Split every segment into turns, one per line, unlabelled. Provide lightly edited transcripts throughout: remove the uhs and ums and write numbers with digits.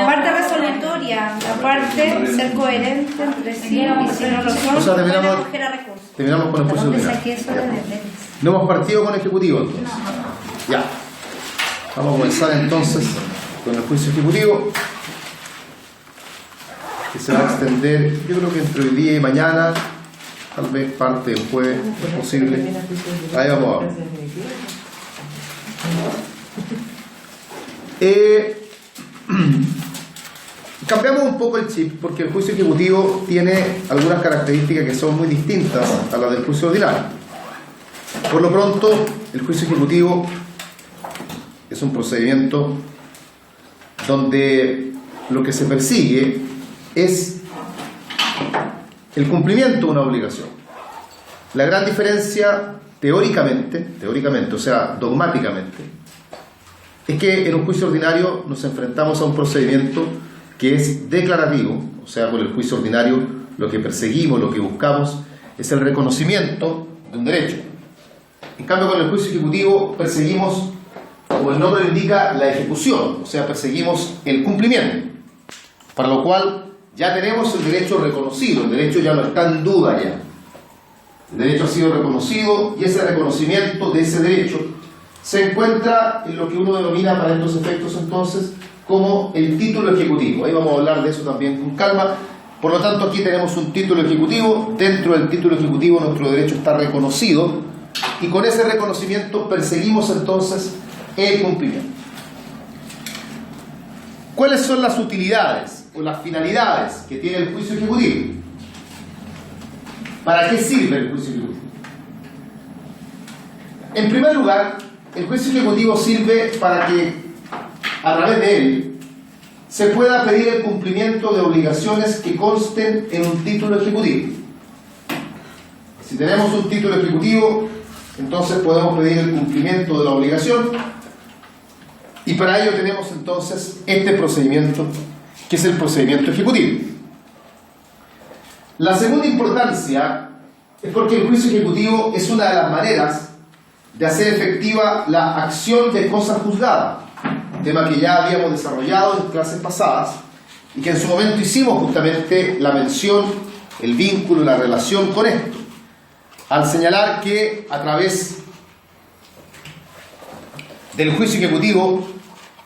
Parte resolutoria, aparte ser coherente entre sí, y si no lo son,
O sea,
pueden acoger a recursos.
terminamos con el juicio
¿Dónde
ordinario.
saqué eso de deberes?
No hemos partido con ejecutivo entonces. Ya. Vamos a comenzar entonces con el juicio ejecutivo, que se va a extender, yo creo que entre hoy día y mañana, tal vez parte del jueves, es posible. Ahí vamos a ver. Cambiamos un poco el chip porque el juicio ejecutivo tiene algunas características que son muy distintas a las del juicio ordinario. Por lo pronto, el juicio ejecutivo es un procedimiento donde lo que se persigue es el cumplimiento de una obligación. La gran diferencia teóricamente, o sea, dogmáticamente, es que en un juicio ordinario nos enfrentamos a un procedimiento que es declarativo, o sea, por el juicio ordinario lo que perseguimos, lo que buscamos es el reconocimiento de un derecho. En cambio, con el juicio ejecutivo perseguimos, como el nombre lo indica, la ejecución, o sea, perseguimos el cumplimiento, para lo cual ya tenemos el derecho reconocido, el derecho ya no está en duda ya. El derecho ha sido reconocido y ese reconocimiento de ese derecho se encuentra en lo que uno denomina para estos efectos entonces como el título ejecutivo. Ahí vamos a hablar de eso también con calma. Por lo tanto, aquí tenemos un título ejecutivo. Dentro del título ejecutivo nuestro derecho está reconocido y con ese reconocimiento perseguimos entonces el cumplimiento. ¿Cuáles son las utilidades o las finalidades que tiene el juicio ejecutivo? ¿Para qué sirve el juicio ejecutivo? En primer lugar, el juicio ejecutivo sirve para que a través de él se pueda pedir el cumplimiento de obligaciones que consten en un título ejecutivo. Si tenemos un título ejecutivo, entonces podemos pedir el cumplimiento de la obligación y para ello tenemos entonces este procedimiento que es el procedimiento ejecutivo. La segunda importancia es porque el juicio ejecutivo es una de las maneras de hacer efectiva la acción de cosa juzgada, tema que ya habíamos desarrollado en clases pasadas y que en su momento hicimos justamente la mención, el vínculo, la relación con esto, al señalar que a través del juicio ejecutivo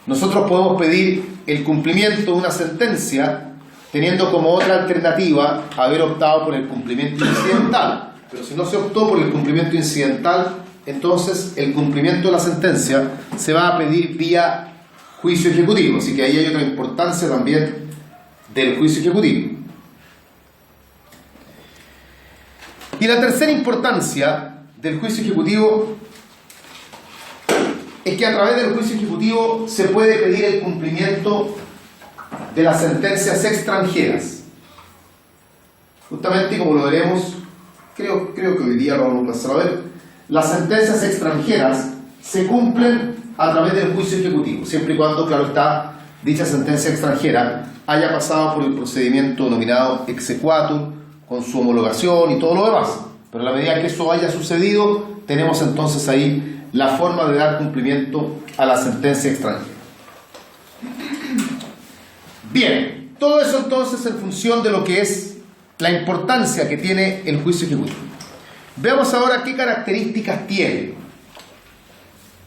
nosotros podemos pedir el cumplimiento de una sentencia teniendo como otra alternativa haber optado por el cumplimiento incidental. Pero si no se optó por el cumplimiento incidental, entonces el cumplimiento de la sentencia se va a pedir vía juicio ejecutivo. Así que ahí hay otra importancia también del juicio ejecutivo. Y la tercera importancia del juicio ejecutivo es que a través del juicio ejecutivo se puede pedir el cumplimiento de las sentencias extranjeras. Justamente como lo veremos, creo que hoy día lo vamos a empezar a ver, las sentencias extranjeras se cumplen a través del juicio ejecutivo, siempre y cuando, claro está, dicha sentencia extranjera haya pasado por el procedimiento denominado exequatur, con su homologación y todo lo demás. Pero a la medida que eso haya sucedido, tenemos entonces ahí la forma de dar cumplimiento a la sentencia extranjera. Bien, todo eso entonces en función de lo que es la importancia que tiene el juicio ejecutivo. Veamos ahora qué características tiene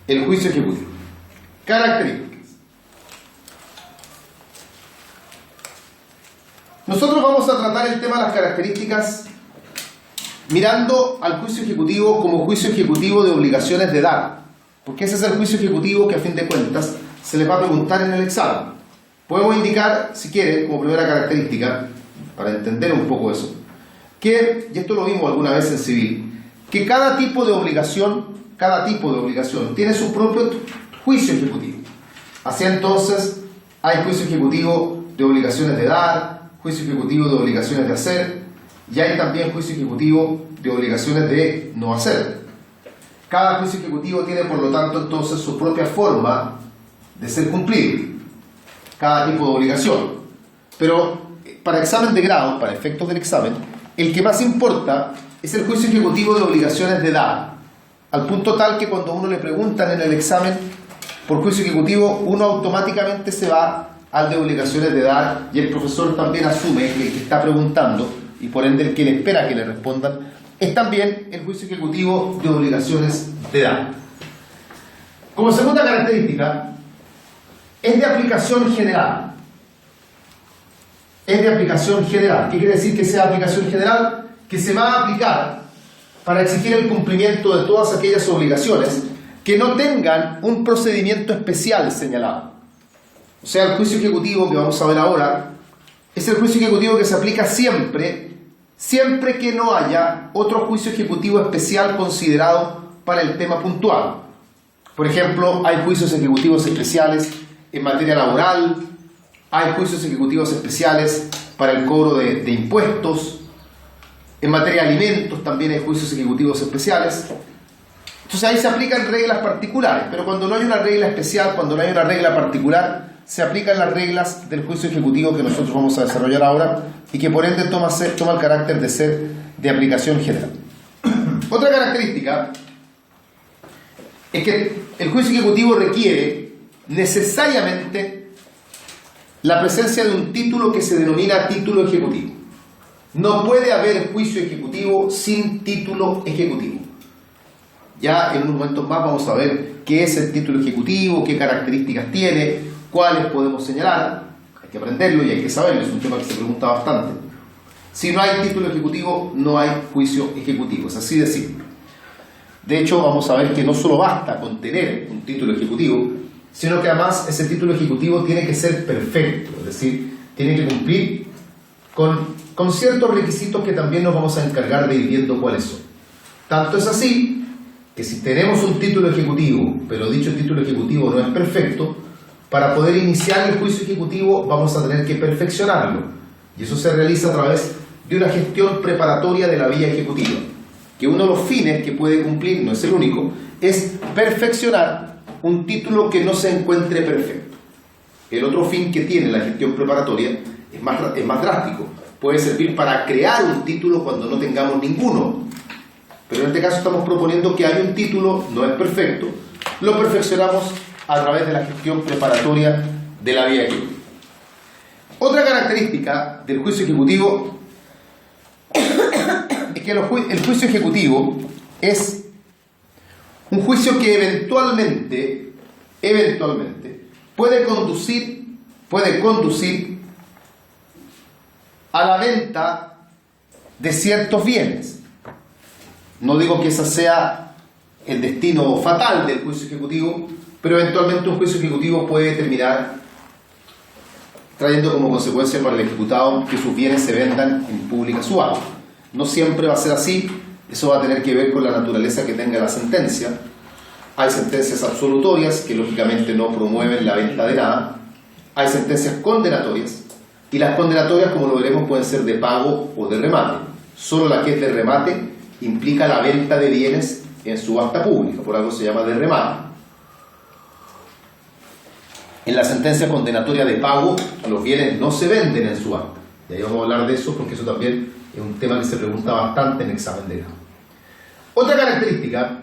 el juicio ejecutivo. Características. Nosotros vamos a tratar el tema de las características mirando al juicio ejecutivo como juicio ejecutivo de obligaciones de dar, porque ese es el juicio ejecutivo que a fin de cuentas se les va a preguntar en el examen. Podemos indicar, si quieren, como primera característica, para entender un poco eso, que, y esto lo vimos alguna vez en civil, que cada tipo de obligación tiene su propio juicio ejecutivo. Así entonces, hay juicio ejecutivo de obligaciones de dar, juicio ejecutivo de obligaciones de hacer, y hay también juicio ejecutivo de obligaciones de no hacer. Cada juicio ejecutivo tiene, por lo tanto, entonces su propia forma de ser cumplido, cada tipo de obligación. Pero para examen de grado, para efectos del examen, el que más importa es el juicio ejecutivo de obligaciones de dar, al punto tal que cuando uno le preguntan en el examen por juicio ejecutivo, uno automáticamente se va al de obligaciones de edad, y el profesor también asume que el que está preguntando, y por ende el que le espera que le respondan, es también el juicio ejecutivo de obligaciones de edad. Como segunda característica, es de aplicación general. Es de aplicación general. ¿Qué quiere decir que sea de aplicación general? Que se va a aplicar para exigir el cumplimiento de todas aquellas obligaciones que no tengan un procedimiento especial señalado. O sea, el juicio ejecutivo que vamos a ver ahora es el juicio ejecutivo que se aplica siempre que no haya otro juicio ejecutivo especial considerado para el tema puntual. Por ejemplo, hay juicios ejecutivos especiales en materia laboral, hay juicios ejecutivos especiales para el cobro de impuestos, en materia de alimentos también hay juicios ejecutivos especiales. Entonces ahí se aplican reglas particulares, pero cuando no hay una regla especial, cuando no hay una regla particular, se aplican las reglas del juicio ejecutivo que nosotros vamos a desarrollar ahora y que por ende toma el carácter de ser de aplicación general. Otra característica es que el juicio ejecutivo requiere necesariamente la presencia de un título que se denomina título ejecutivo. No puede haber juicio ejecutivo sin título ejecutivo. Ya en unos momentos más vamos a ver qué es el título ejecutivo, qué características tiene, cuáles podemos señalar. Hay que aprenderlo y hay que saberlo, es un tema que se pregunta bastante. Si no hay título ejecutivo, no hay juicio ejecutivo, es así de simple. De hecho, vamos a ver que no solo basta con tener un título ejecutivo, sino que además ese título ejecutivo tiene que ser perfecto, es decir, tiene que cumplir con ciertos requisitos que también nos vamos a encargar de ir viendo cuáles son. Tanto es así que si tenemos un título ejecutivo, pero dicho título ejecutivo no es perfecto, para poder iniciar el juicio ejecutivo vamos a tener que perfeccionarlo. Y eso se realiza a través de una gestión preparatoria de la vía ejecutiva. Que uno de los fines que puede cumplir, no es el único, es perfeccionar un título que no se encuentre perfecto. El otro fin que tiene la gestión preparatoria es más drástico. Puede servir para crear un título cuando no tengamos ninguno. Pero en este caso estamos proponiendo que hay un título, no es perfecto, lo perfeccionamos a través de la gestión preparatoria de la vía ejecutiva. Otra característica del juicio ejecutivo es que el juicio ejecutivo es un juicio que eventualmente puede conducir a la venta de ciertos bienes. No digo que ese sea el destino fatal del juicio ejecutivo, pero eventualmente un juicio ejecutivo puede terminar trayendo como consecuencia para el ejecutado que sus bienes se vendan en pública subasta. No siempre va a ser así, eso va a tener que ver con la naturaleza que tenga la sentencia. Hay sentencias absolutorias que lógicamente no promueven la venta de nada, hay sentencias condenatorias, y las condenatorias, como lo veremos, pueden ser de pago o de remate. Solo la que es de remate implica la venta de bienes en subasta pública, por algo se llama de remate. En la sentencia condenatoria de pago, los bienes no se venden en subasta. Y ahí vamos a hablar de eso porque eso también es un tema que se pregunta bastante en examen de grado. Otra característica,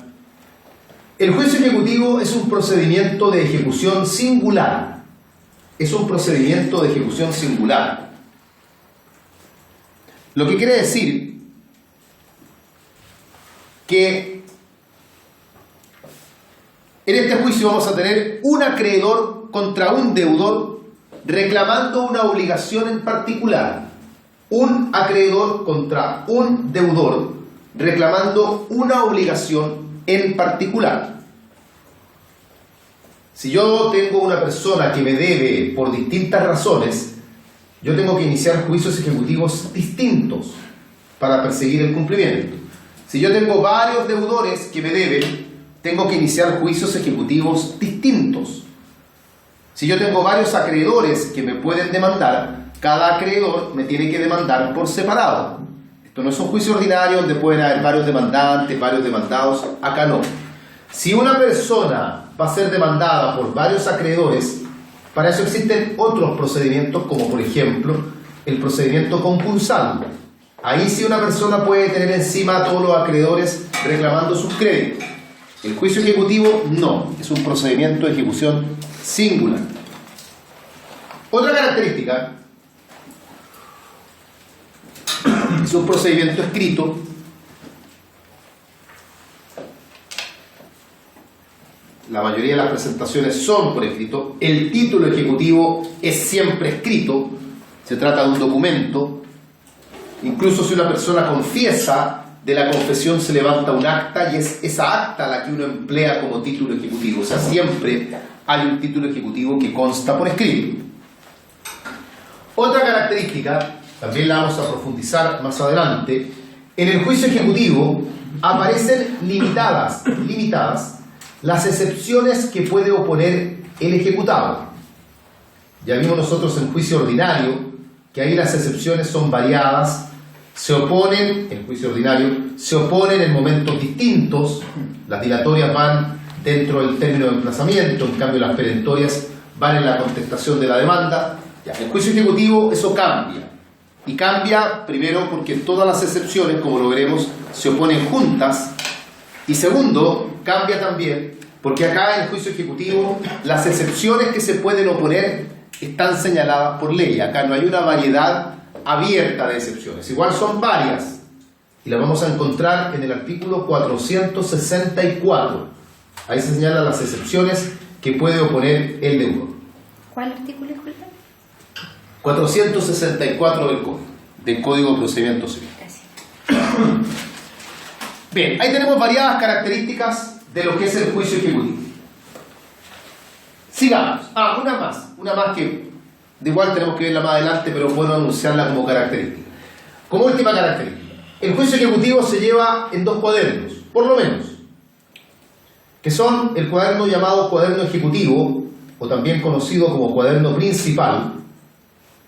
el juicio ejecutivo es un procedimiento de ejecución singular. Es un procedimiento de ejecución singular. Lo que quiere decir que en este juicio vamos a tener un acreedor contra un deudor reclamando una obligación en particular. Un acreedor contra un deudor reclamando una obligación en particular. Si yo tengo una persona que me debe por distintas razones, yo tengo que iniciar juicios ejecutivos distintos para perseguir el cumplimiento. Si yo tengo varios deudores que me deben, tengo que iniciar juicios ejecutivos distintos. Si yo tengo varios acreedores que me pueden demandar, cada acreedor me tiene que demandar por separado. Esto no es un juicio ordinario donde pueden haber varios demandantes, varios demandados. Acá no. Si una persona va a ser demandada por varios acreedores, para eso existen otros procedimientos, como por ejemplo el procedimiento concursal. Ahí sí una persona puede tener encima a todos los acreedores reclamando sus créditos. El juicio ejecutivo no, es un procedimiento de ejecución singular. Otra característica es un procedimiento escrito. La mayoría de las presentaciones son por escrito. El título ejecutivo es siempre escrito. Se trata de un documento. Incluso si una persona confiesa, de la confesión se levanta un acta y es esa acta la que uno emplea como título ejecutivo. O sea, siempre hay un título ejecutivo que consta por escrito. Otra característica, también la vamos a profundizar más adelante, en el juicio ejecutivo aparecen limitadas las excepciones que puede oponer el ejecutado. Ya vimos nosotros en juicio ordinario que ahí las excepciones son variadas, se oponen, en juicio ordinario, se oponen en momentos distintos. Las dilatorias van dentro del término de emplazamiento, en cambio las perentorias van en la contestación de la demanda. Ya, en juicio ejecutivo eso cambia. Y cambia primero porque todas las excepciones, como lo veremos, se oponen juntas. Y segundo, cambia también porque acá en el juicio ejecutivo las excepciones que se pueden oponer están señaladas por ley. Acá no hay una variedad abierta de excepciones. Igual son varias. Y las vamos a encontrar en el artículo 464. Ahí se señalan las excepciones que puede oponer el deudor.
¿Cuál artículo, disculpa?
464 del Código de Procedimiento Civil.
Gracias.
Bien, ahí tenemos variadas características de lo que es el juicio ejecutivo. Sigamos. Una más que de igual tenemos que verla más adelante, pero es bueno anunciarla como característica. Como última característica, el juicio ejecutivo se lleva en 2 cuadernos, por lo menos, que son el cuaderno llamado cuaderno ejecutivo, o también conocido como cuaderno principal,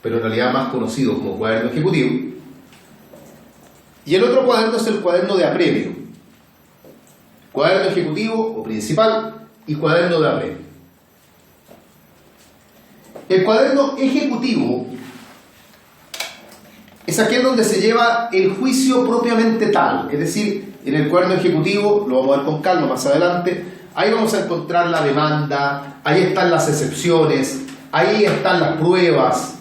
pero en realidad más conocido como cuaderno ejecutivo, y el otro cuaderno es el cuaderno de apremio. Cuaderno ejecutivo o principal y cuaderno de apremio. El cuaderno ejecutivo es aquel donde se lleva el juicio propiamente tal, es decir, en el cuaderno ejecutivo, lo vamos a ver con calma más adelante, ahí vamos a encontrar la demanda, ahí están las excepciones, ahí están las pruebas,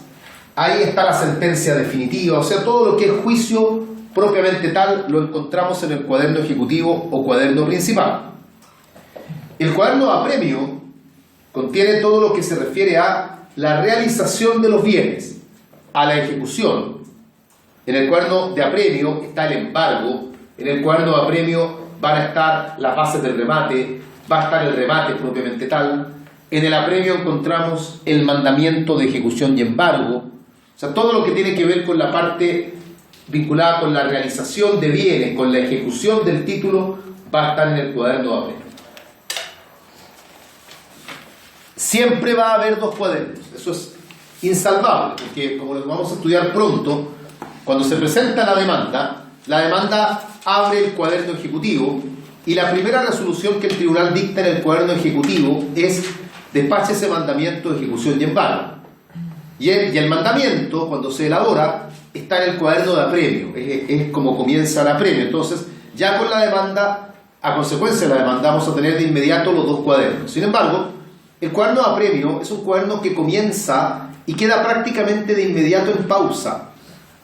ahí está la sentencia definitiva, o sea, todo lo que es juicio propiamente tal lo encontramos en el cuaderno ejecutivo o cuaderno principal. El cuaderno de apremio contiene todo lo que se refiere a la realización de los bienes, a la ejecución. En el cuaderno de apremio está el embargo, en el cuaderno de apremio van a estar las bases del remate, va a estar el remate propiamente tal. En el apremio encontramos el mandamiento de ejecución y embargo, o sea, todo lo que tiene que ver con la parte vinculada con la realización de bienes, con la ejecución del título, va a estar en el cuaderno de apremio. Siempre va a haber 2 cuadernos, eso es insalvable, porque como lo vamos a estudiar pronto, cuando se presenta la demanda abre el cuaderno ejecutivo y la primera resolución que el tribunal dicta en el cuaderno ejecutivo es despache ese mandamiento de ejecución y embargo. Y el mandamiento, cuando se elabora, está en el cuaderno de apremio, es como comienza el apremio. Entonces, ya con la demanda, a consecuencia de la demanda, vamos a tener de inmediato los 2 cuadernos. Sin embargo, el cuaderno de apremio es un cuaderno que comienza y queda prácticamente de inmediato en pausa,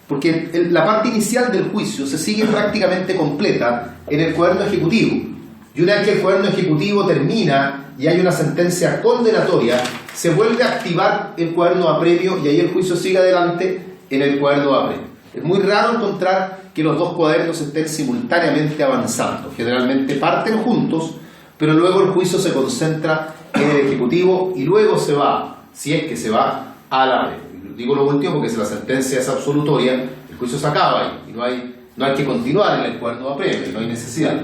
porque la parte inicial del juicio se sigue prácticamente completa en el cuaderno ejecutivo. Y una vez que el cuaderno ejecutivo termina y hay una sentencia condenatoria, se vuelve a activar el cuaderno de apremio y ahí el juicio sigue adelante en el cuaderno de apremio. Es muy raro encontrar que los 2 cuadernos estén simultáneamente avanzando. Generalmente parten juntos, pero luego el juicio se concentra en el ejecutivo y luego se va, si es que se va, al apremio. Digo lo último porque si la sentencia es absolutoria, el juicio se acaba ahí y no hay que continuar en el cuaderno de apremio, no hay necesidad.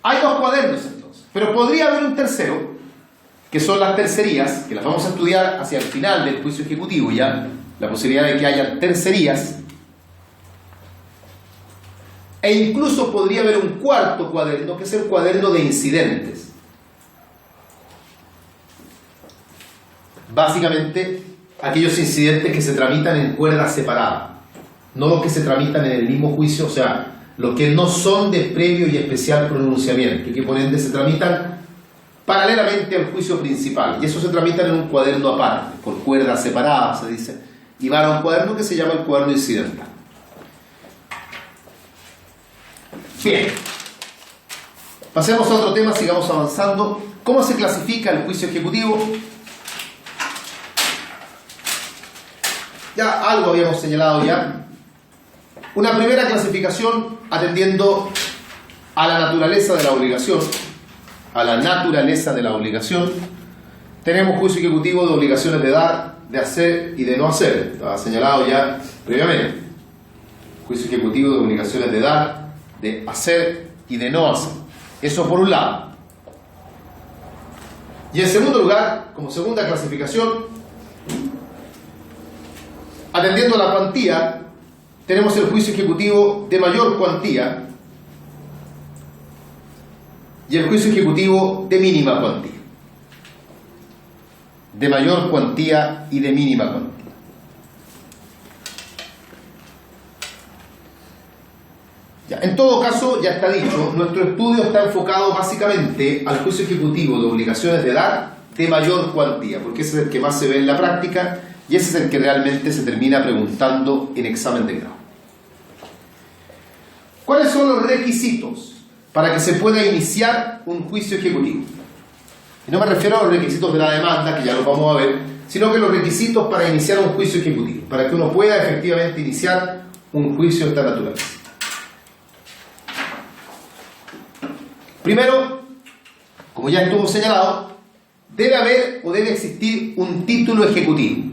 Hay 2 cuadernos entonces, pero podría haber un tercero, que son las tercerías, que las vamos a estudiar hacia el final del juicio ejecutivo ya, la posibilidad de que haya tercerías, e incluso podría haber un 4º cuaderno, que es el cuaderno de incidentes. Básicamente, aquellos incidentes que se tramitan en cuerda separada, no los que se tramitan en el mismo juicio, o sea, los que no son de previo y especial pronunciamiento, y que por ende se tramitan paralelamente al juicio principal, y eso se tramita en un cuaderno aparte, por cuerdas separadas, se dice, y van a un cuaderno que se llama el cuaderno incidental. Bien, pasemos a otro tema, sigamos avanzando. ¿Cómo se clasifica el juicio ejecutivo? Ya algo habíamos señalado ya. Una primera clasificación atendiendo a la naturaleza de la obligación. A la naturaleza de la obligación. Tenemos juicio ejecutivo de obligaciones de dar, de hacer y de no hacer. Estaba señalado ya previamente. Juicio ejecutivo de obligaciones de dar, de hacer y de no hacer. Eso por un lado. Y en segundo lugar, como segunda clasificación, atendiendo a la cuantía, tenemos el juicio ejecutivo de mayor cuantía y el juicio ejecutivo de mínima cuantía. De mayor cuantía y de mínima cuantía. Ya, en todo caso, ya está dicho, nuestro estudio está enfocado básicamente al juicio ejecutivo de obligaciones de dar de mayor cuantía, porque ese es el que más se ve en la práctica y ese es el que realmente se termina preguntando en examen de grado. ¿Cuáles son los requisitos para que se pueda iniciar un juicio ejecutivo? Y no me refiero a los requisitos de la demanda, que ya los vamos a ver, sino que los requisitos para iniciar un juicio ejecutivo, para que uno pueda efectivamente iniciar un juicio de esta naturaleza. Primero, como ya estuvo señalado, debe haber o debe existir un título ejecutivo,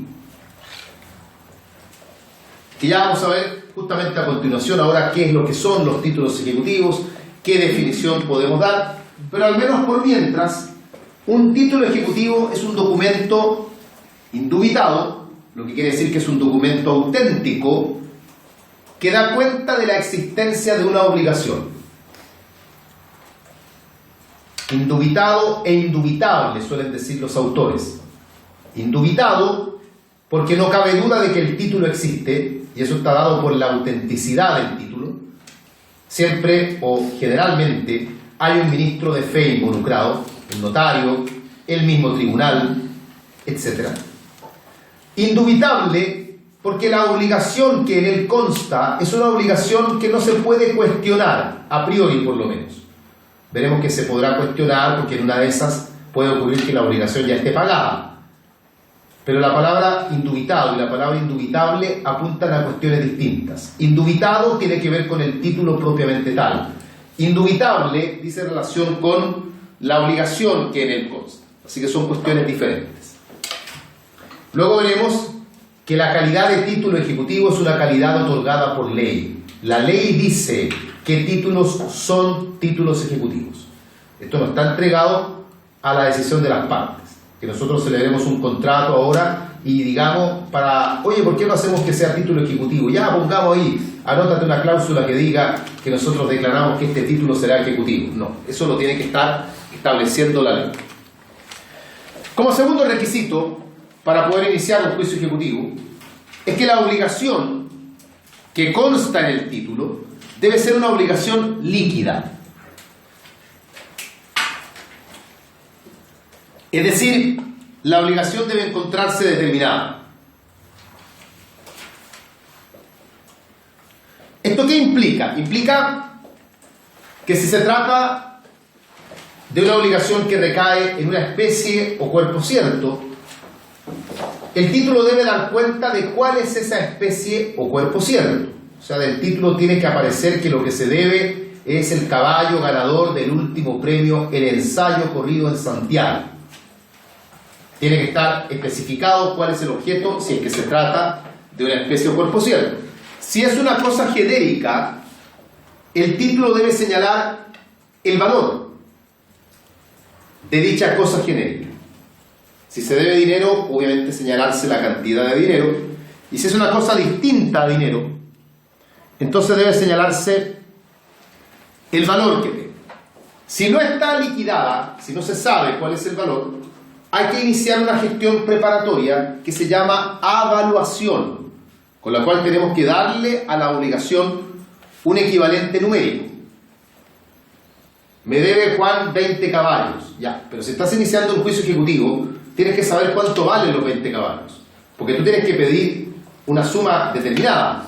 que ya vamos a ver justamente a continuación ahora qué es lo que son los títulos ejecutivos, qué definición podemos dar, pero al menos por mientras, un título ejecutivo es un documento indubitado, lo que quiere decir que es un documento auténtico que da cuenta de la existencia de una obligación. Indubitado e indubitable suelen decir los autores. Indubitado porque no cabe duda de que el título existe, y eso está dado por la autenticidad del título. Siempre o generalmente hay un ministro de fe involucrado, un notario, el mismo tribunal, etc. Indubitable porque la obligación que en él consta es una obligación que no se puede cuestionar, a priori por lo menos. Veremos que se podrá cuestionar porque en una de esas puede ocurrir que la obligación ya esté pagada. Pero la palabra indubitado y la palabra indubitable apuntan a cuestiones distintas. Indubitado tiene que ver con el título propiamente tal. Indubitable dice relación con la obligación que en él consta. Así que son cuestiones diferentes. Luego veremos que la calidad de título ejecutivo es una calidad otorgada por ley. La ley dice qué títulos son títulos ejecutivos. Esto no está entregado a la decisión de las partes. Que nosotros celebremos un contrato ahora y digamos oye, ¿por qué no hacemos que sea título ejecutivo? Ya, pongamos ahí, anótate una cláusula que diga que nosotros declaramos que este título será ejecutivo. No, eso lo tiene que estar estableciendo la ley. Como segundo requisito para poder iniciar un juicio ejecutivo es que la obligación que consta en el título debe ser una obligación líquida. Es decir, la obligación debe encontrarse determinada. ¿Esto qué implica? Implica que si se trata de una obligación que recae en una especie o cuerpo cierto, el título debe dar cuenta de cuál es esa especie o cuerpo cierto. O sea, del título tiene que aparecer que lo que se debe es el caballo ganador del último premio, el ensayo corrido en Santiago. Tiene que estar especificado cuál es el objeto si es que se trata de una especie o cuerpo cierto. Si es una cosa genérica, el título debe señalar el valor de dicha cosa genérica. Si se debe dinero, obviamente señalarse la cantidad de dinero. Y si es una cosa distinta a dinero, entonces debe señalarse el valor que tiene. Si no está liquidada, si no se sabe cuál es el valor, hay que iniciar una gestión preparatoria que se llama avaluación, con la cual tenemos que darle a la obligación un equivalente numérico. Me debe Juan 20 caballos. Ya, pero si estás iniciando un juicio ejecutivo, tienes que saber cuánto valen los 20 caballos. Porque tú tienes que pedir una suma determinada.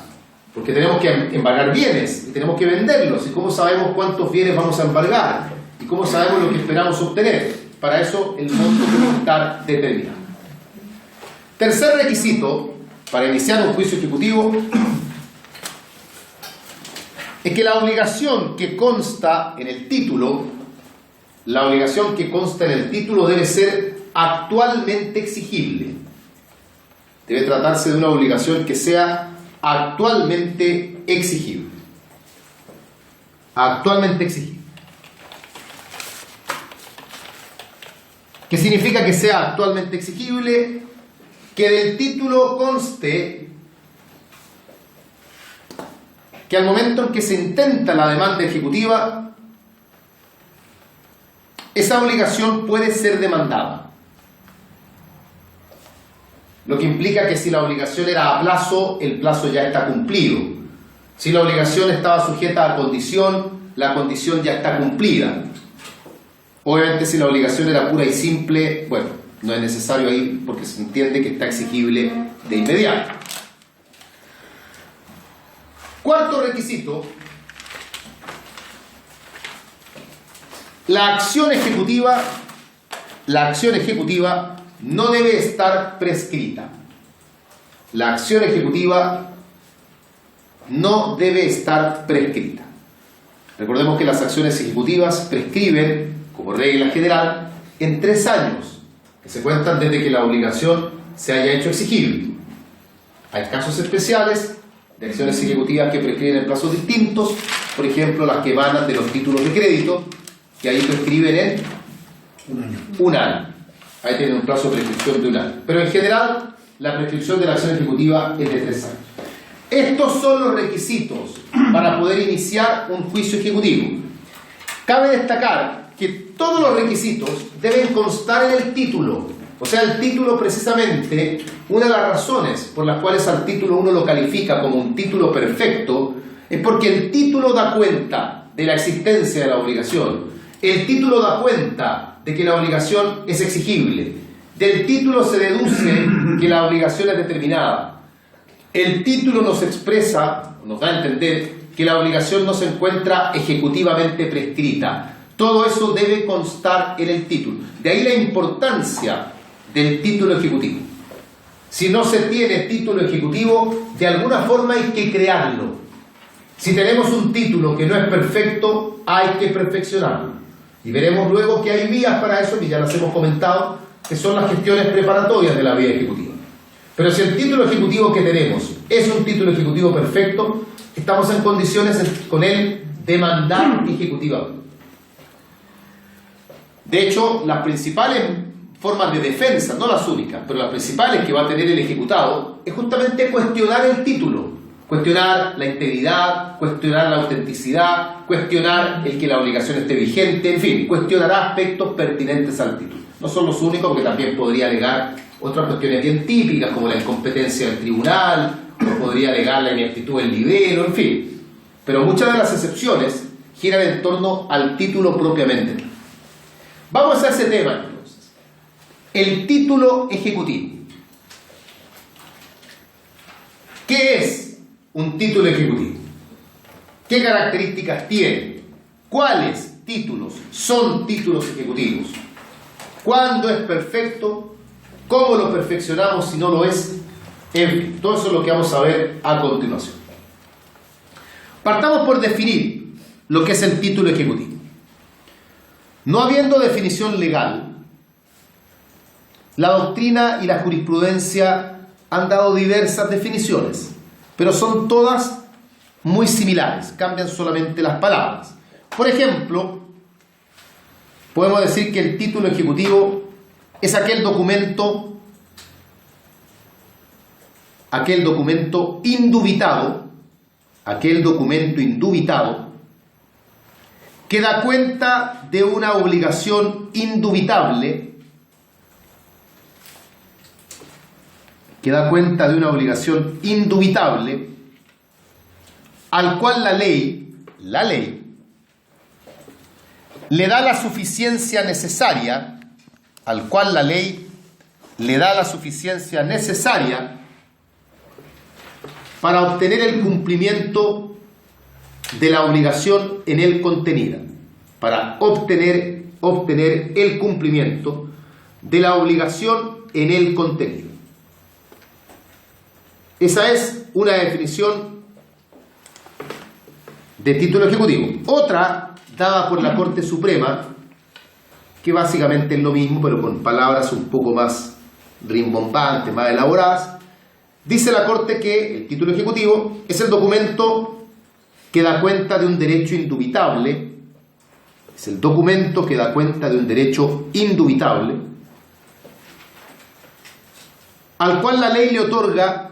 Porque tenemos que embargar bienes y tenemos que venderlos. ¿Y cómo sabemos cuántos bienes vamos a embargar? ¿Y cómo sabemos lo que esperamos obtener? Para eso el monto tiene que estar determinado. Tercer requisito para iniciar un juicio ejecutivo es que la obligación que consta en el título, debe ser actualmente exigible. Debe tratarse de una obligación que sea actualmente exigible. Actualmente exigible. ¿Qué significa que sea actualmente exigible? Que del título conste que al momento en que se intenta la demanda ejecutiva, esa obligación puede ser demandada. Lo que implica que si la obligación era a plazo, el plazo ya está cumplido. Si la obligación estaba sujeta a condición, la condición ya está cumplida. Obviamente si la obligación era pura y simple, bueno, no es necesario ahí porque se entiende que está exigible de inmediato. Cuarto requisito: la acción ejecutiva no debe estar prescrita. La acción ejecutiva no debe estar prescrita. Recordemos que las acciones ejecutivas prescriben, como regla general, en 3 años, que se cuentan desde que la obligación se haya hecho exigible. Hay casos especiales de acciones ejecutivas que prescriben en plazos distintos, por ejemplo las que emanan de los títulos de crédito, que ahí prescriben en un año. Ahí tienen un plazo de prescripción de 1 año. Pero en general, la prescripción de la acción ejecutiva es de 3 años. Estos son los requisitos para poder iniciar un juicio ejecutivo. Cabe destacar que todos los requisitos deben constar en el título. O sea, el título precisamente, una de las razones por las cuales al título uno lo califica como un título perfecto, es porque el título da cuenta de la existencia de la obligación. El título da cuenta de que la obligación es exigible. Del título se deduce que la obligación es determinada. El título nos expresa, nos da a entender que la obligación no se encuentra ejecutivamente prescrita. Todo eso debe constar en el título. De ahí la importancia del título ejecutivo. Si no se tiene título ejecutivo, de alguna forma hay que crearlo. Si tenemos un título que no es perfecto, hay que perfeccionarlo. Y veremos luego que hay vías para eso, que ya las hemos comentado, que son las gestiones preparatorias de la vía ejecutiva. Pero si el título ejecutivo que tenemos es un título ejecutivo perfecto, estamos en condiciones con él de mandar ejecutivamente. De hecho, las principales formas de defensa, no las únicas, pero las principales que va a tener el ejecutado, es justamente cuestionar el título, cuestionar la integridad, cuestionar la autenticidad, cuestionar el que la obligación esté vigente, en fin, cuestionará aspectos pertinentes al título. No son los únicos, porque también podría alegar otras cuestiones bien típicas, como la incompetencia del tribunal, o podría alegar la ineptitud del libero, en fin. Pero muchas de las excepciones giran en torno al título propiamente. Vamos a ese tema entonces. El título ejecutivo. ¿Qué es un título ejecutivo? ¿Qué características tiene? ¿Cuáles títulos son títulos ejecutivos? ¿Cuándo es perfecto? ¿Cómo lo perfeccionamos si no lo es? En fin, todo eso es lo que vamos a ver a continuación. Partamos por definir lo que es el título ejecutivo. No habiendo definición legal, la doctrina y la jurisprudencia han dado diversas definiciones, pero son todas muy similares, cambian solamente las palabras. Por ejemplo, podemos decir que el título ejecutivo es aquel documento indubitado, que da cuenta de una obligación indubitable, al cual la ley, le da la suficiencia necesaria, al cual la ley le da la suficiencia necesaria para obtener el cumplimiento de la obligación en él contenida, para obtener el cumplimiento de la obligación en él contenida. Esa es una definición de título ejecutivo. Otra, dada por la Corte Suprema, que básicamente es lo mismo, pero con palabras un poco más rimbombantes, más elaboradas, dice la Corte que el título ejecutivo es el documento que da cuenta de un derecho indubitable, es el documento que da cuenta de un derecho indubitable, al cual la ley le otorga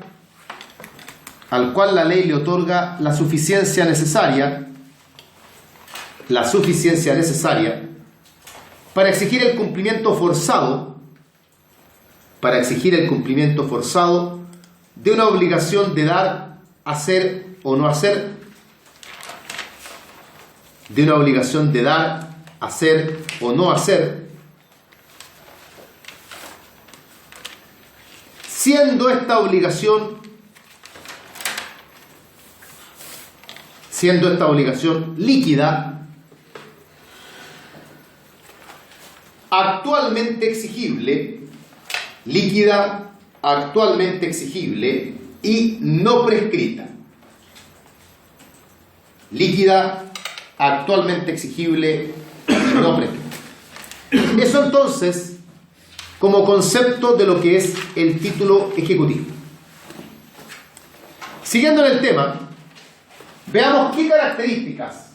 la suficiencia necesaria para exigir el cumplimiento forzado de una obligación de dar, hacer o no hacer, siendo esta obligación líquida, actualmente exigible y no prescrita. Eso entonces como concepto de lo que es el título ejecutivo. Siguiendo en el tema, veamos qué características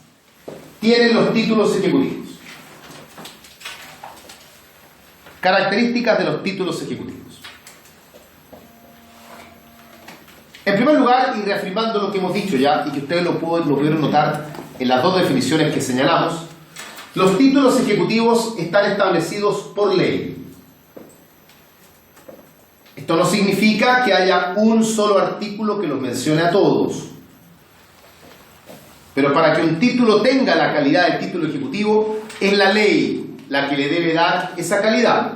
tienen los títulos ejecutivos. Características de los títulos ejecutivos. En primer lugar, y reafirmando lo que hemos dicho ya, y que ustedes lo pudieron notar en las dos definiciones que señalamos, los títulos ejecutivos están establecidos por ley. Esto no significa que haya un solo artículo que los mencione a todos. Pero para que un título tenga la calidad de título ejecutivo, es la ley la que le debe dar esa calidad.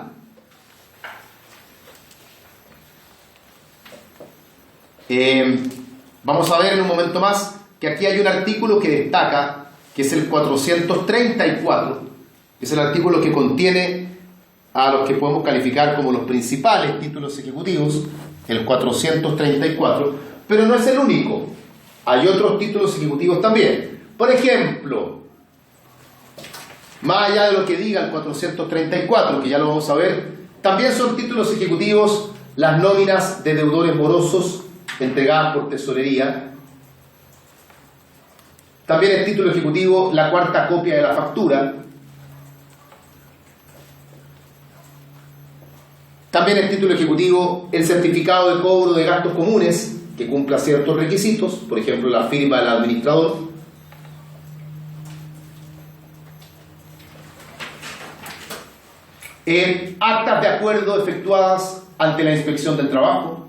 Vamos a ver en un momento más que aquí hay un artículo que destaca, que es el 434, que es el artículo que contiene a los que podemos calificar como los principales títulos ejecutivos, el 434, pero no es el único. Hay otros títulos ejecutivos también. Por ejemplo, más allá de lo que diga el 434, que ya lo vamos a ver, también son títulos ejecutivos las nóminas de deudores morosos entregadas por tesorería. También es título ejecutivo la cuarta copia de la factura. También es título ejecutivo el certificado de cobro de gastos comunes que cumpla ciertos requisitos, por ejemplo la firma del administrador. Actas de acuerdo efectuadas ante la inspección del trabajo,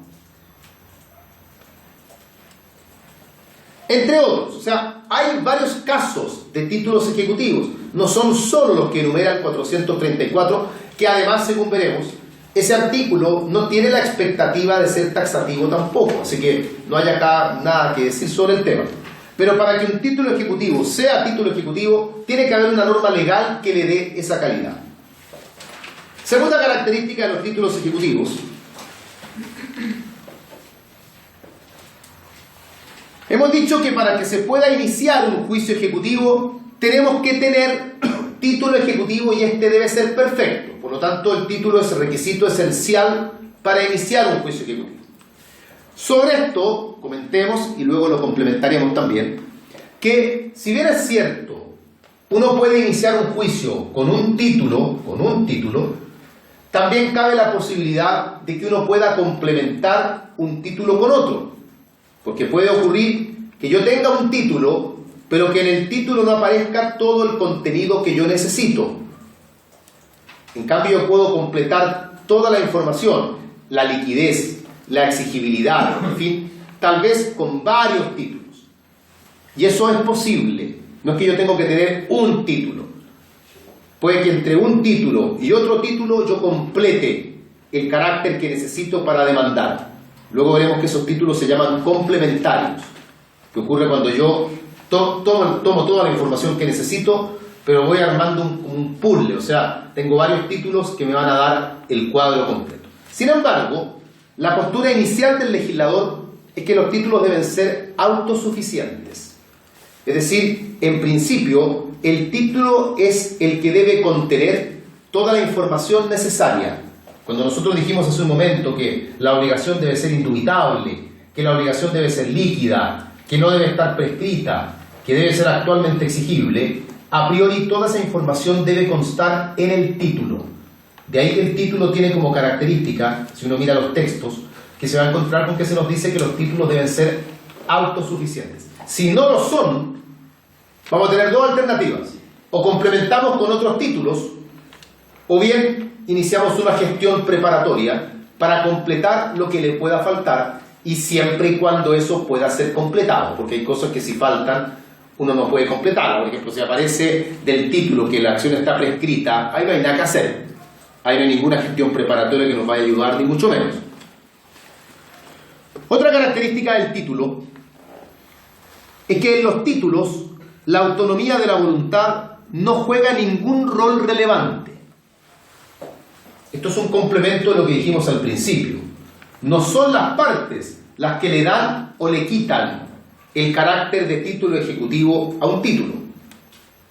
entre otros. O sea, hay varios casos de títulos ejecutivos, no son solo los que enumera el 434, que además, según veremos, ese artículo no tiene la expectativa de ser taxativo tampoco, así que no hay acá nada que decir sobre el tema. Pero para que un título ejecutivo sea título ejecutivo, tiene que haber una norma legal que le dé esa calidad. Segunda característica de los títulos ejecutivos. Hemos dicho que para que se pueda iniciar un juicio ejecutivo, tenemos que tener título ejecutivo y este debe ser perfecto. Por lo tanto, el título es requisito esencial para iniciar un juicio ejecutivo. Sobre esto, comentemos y luego lo complementaremos también, que si bien es cierto, uno puede iniciar un juicio con un título, también cabe la posibilidad de que uno pueda complementar un título con otro. Porque puede ocurrir que yo tenga un título, pero que en el título no aparezca todo el contenido que yo necesito. En cambio, yo puedo completar toda la información, la liquidez, la exigibilidad, en fin, tal vez con varios títulos. Y eso es posible. No es que yo tenga que tener un título. puede que entre un título y otro título yo complete el carácter que necesito para demandar. Luego veremos que esos títulos se llaman complementarios, que ocurre cuando yo tomo toda la información que necesito, pero voy armando un puzzle, o sea, tengo varios títulos que me van a dar el cuadro completo. Sin embargo, la postura inicial del legislador es que los títulos deben ser autosuficientes. Es decir, en principio, el título es el que debe contener toda la información necesaria. Cuando nosotros dijimos hace un momento que la obligación debe ser indubitable, que la obligación debe ser líquida, que no debe estar prescrita, que debe ser actualmente exigible, a priori toda esa información debe constar en el título. De ahí que el título tiene como característica, si uno mira los textos, que se va a encontrar con que se nos dice que los títulos deben ser autosuficientes. Si no lo son, vamos a tener dos alternativas. O complementamos con otros títulos, o bien iniciamos una gestión preparatoria para completar lo que le pueda faltar, y siempre y cuando eso pueda ser completado, porque hay cosas que si faltan uno no puede completarlo. Por ejemplo, si aparece del título que la acción está prescrita, ahí no hay nada que hacer, ahí no hay ninguna gestión preparatoria que nos vaya a ayudar, ni mucho menos. Otra característica del título es que en los títulos la autonomía de la voluntad no juega ningún rol relevante. Esto es un complemento de lo que dijimos al principio. No son las partes las que le dan o le quitan el carácter de título ejecutivo a un título.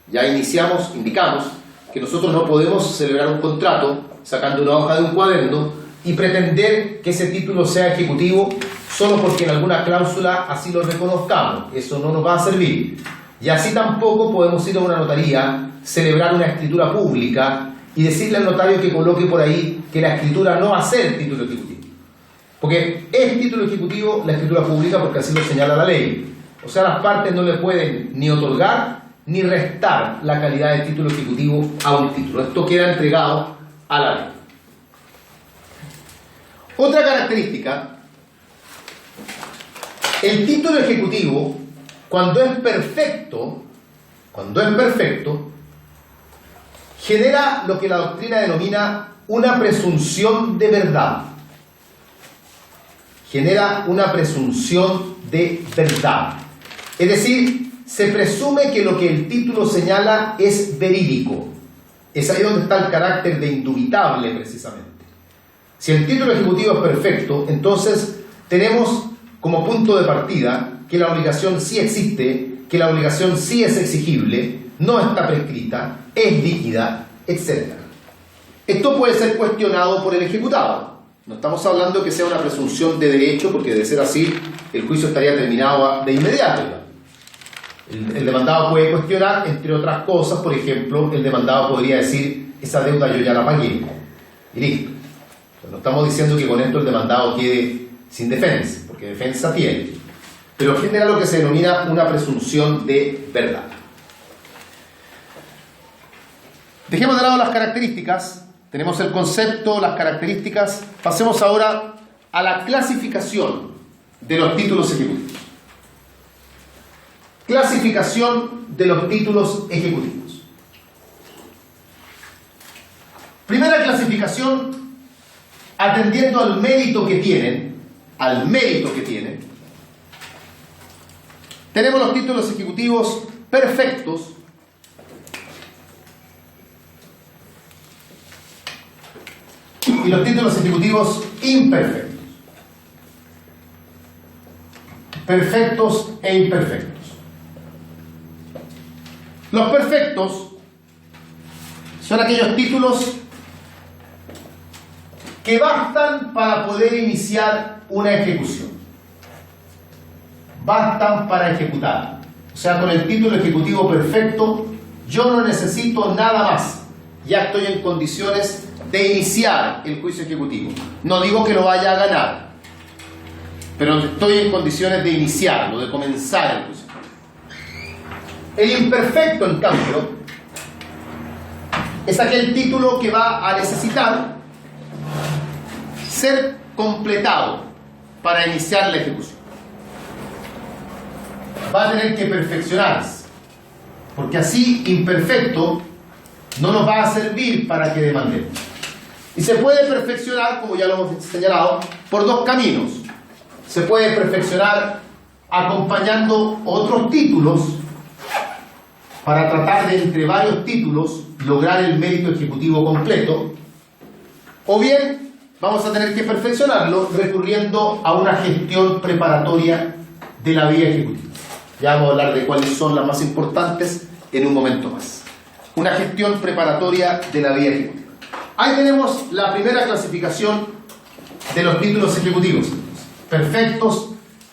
Ya indicamos que nosotros no podemos celebrar un contrato sacando una hoja de un cuaderno y pretender que ese título sea ejecutivo solo porque en alguna cláusula así lo reconozcamos. Eso no nos va a servir. Y así tampoco podemos ir a una notaría, celebrar una escritura pública y decirle al notario que coloque por ahí que la escritura no va a ser título ejecutivo. Porque es título ejecutivo la escritura pública porque así lo señala la ley. O sea, las partes no le pueden ni otorgar ni restar la calidad de título ejecutivo a un título. Esto queda entregado a la ley. Otra característica, el título ejecutivo, cuando es perfecto, genera lo que la doctrina denomina una presunción de verdad. Genera una presunción de verdad. Es decir, se presume que lo que el título señala es verídico. Es ahí donde está el carácter de indubitable, precisamente. Si el título ejecutivo es perfecto, entonces tenemos como punto de partida que la obligación sí existe, que la obligación sí es exigible, no está prescrita, es líquida, etc. Esto puede ser cuestionado por el ejecutado. No estamos hablando de que sea una presunción de derecho, porque de ser así, el juicio estaría terminado de inmediato. El demandado puede cuestionar, entre otras cosas, por ejemplo, el demandado podría decir, esa deuda yo ya la pagué, y listo. No estamos diciendo que con esto el demandado quede sin defensa, porque defensa tiene. Pero genera lo que se denomina una presunción de verdad. Dejemos de lado las características. Tenemos el concepto, las características. Pasemos ahora a la clasificación de los títulos ejecutivos. Clasificación de los títulos ejecutivos. Primera clasificación, atendiendo al mérito que tienen, tenemos los títulos ejecutivos perfectos y los títulos ejecutivos imperfectos. Perfectos e imperfectos. Los perfectos son aquellos títulos que bastan para poder iniciar una ejecución. Bastan para ejecutar. O sea, con el título ejecutivo perfecto, yo no necesito nada más. Ya estoy en condiciones de iniciar el juicio ejecutivo. No digo que lo vaya a ganar, pero estoy en condiciones de iniciarlo, de comenzar el juicio. El imperfecto, en cambio, es aquel título que va a necesitar ser completado para iniciar la ejecución. Va a tener que perfeccionarse, porque así, imperfecto, no nos va a servir para que demandemos. Y se puede perfeccionar, como ya lo hemos señalado, por dos caminos. Se puede perfeccionar acompañando otros títulos para tratar de, entre varios títulos, lograr el mérito ejecutivo completo, o bien vamos a tener que perfeccionarlo recurriendo a una gestión preparatoria de la vía ejecutiva. Ya vamos a hablar de cuáles son las más importantes en un momento más. Una gestión preparatoria de la vía ejecutiva. Ahí tenemos la primera clasificación de los títulos ejecutivos: perfectos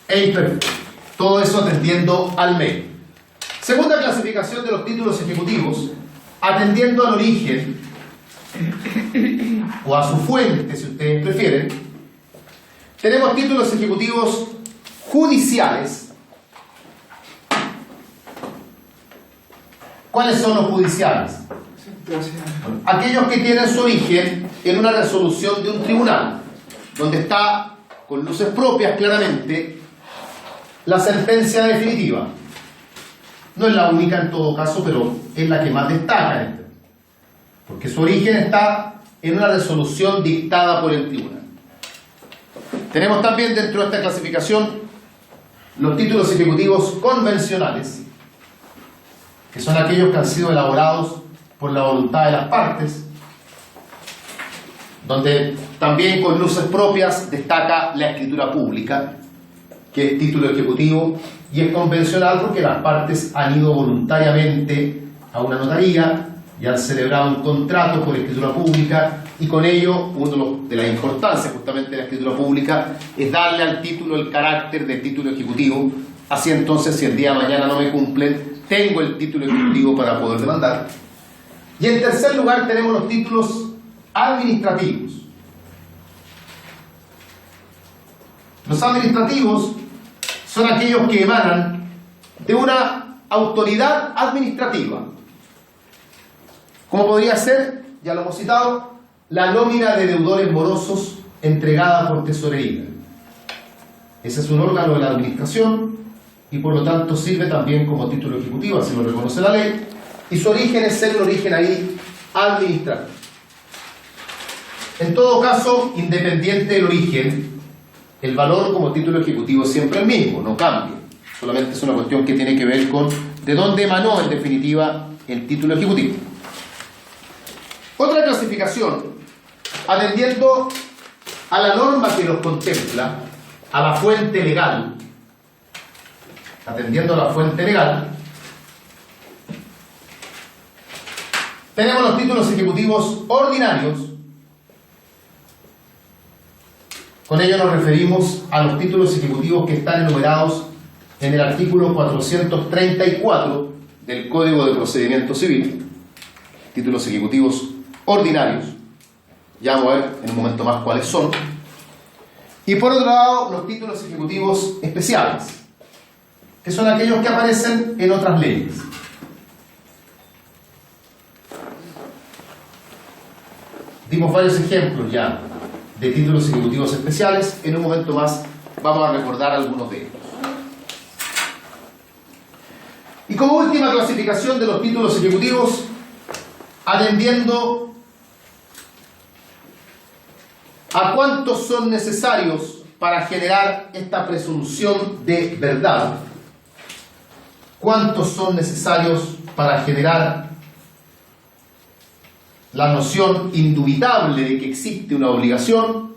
e imperfectos. Todo eso atendiendo al mérito. Segunda clasificación de los títulos ejecutivos, atendiendo al origen o a su fuente, si ustedes prefieren. Tenemos títulos ejecutivos judiciales. ¿Cuáles son los judiciales? Bueno, aquellos que tienen su origen en una resolución de un tribunal, donde está con luces propias claramente la sentencia definitiva. No es la única en todo caso, pero es la que más destaca, porque su origen está en una resolución dictada por el tribunal. Tenemos también dentro de esta clasificación los títulos ejecutivos convencionales, que son aquellos que han sido elaborados por la voluntad de las partes, donde también con luces propias destaca la escritura pública, que es título ejecutivo, y es convencional porque las partes han ido voluntariamente a una notaría y han celebrado un contrato por escritura pública, y con ello, uno de las importancias justamente de la escritura pública es darle al título el carácter de título ejecutivo. Así entonces, si el día de mañana no me cumplen, tengo el título ejecutivo para poder demandar. Y en tercer lugar tenemos los títulos administrativos. Los administrativos son aquellos que emanan de una autoridad administrativa, como podría ser, ya lo hemos citado, la nómina de deudores morosos entregada por tesorería. Ese es un órgano de la administración y por lo tanto sirve también como título ejecutivo, así lo reconoce la ley, y su origen es ser un origen ahí administrativo. En todo caso, independiente del origen, el valor como título ejecutivo es siempre el mismo, no cambia. Solamente es una cuestión que tiene que ver con de dónde emanó en definitiva el título ejecutivo. Otra clasificación, atendiendo a la norma que los contempla, a la fuente legal, atendiendo a la fuente legal, tenemos los títulos ejecutivos ordinarios. Con ello nos referimos a los títulos ejecutivos que están enumerados en el artículo 434 del Código de Procedimiento Civil, títulos ejecutivos ordinarios. Ya vamos a ver en un momento más cuáles son. Y por otro lado, los títulos ejecutivos especiales, que son aquellos que aparecen en otras leyes. Dimos varios ejemplos ya de títulos ejecutivos especiales. En un momento más vamos a recordar algunos de ellos. Y como última clasificación de los títulos ejecutivos, atendiendo a cuántos son necesarios para generar esta presunción de verdad, cuántos son necesarios para generar la noción indubitable de que existe una obligación,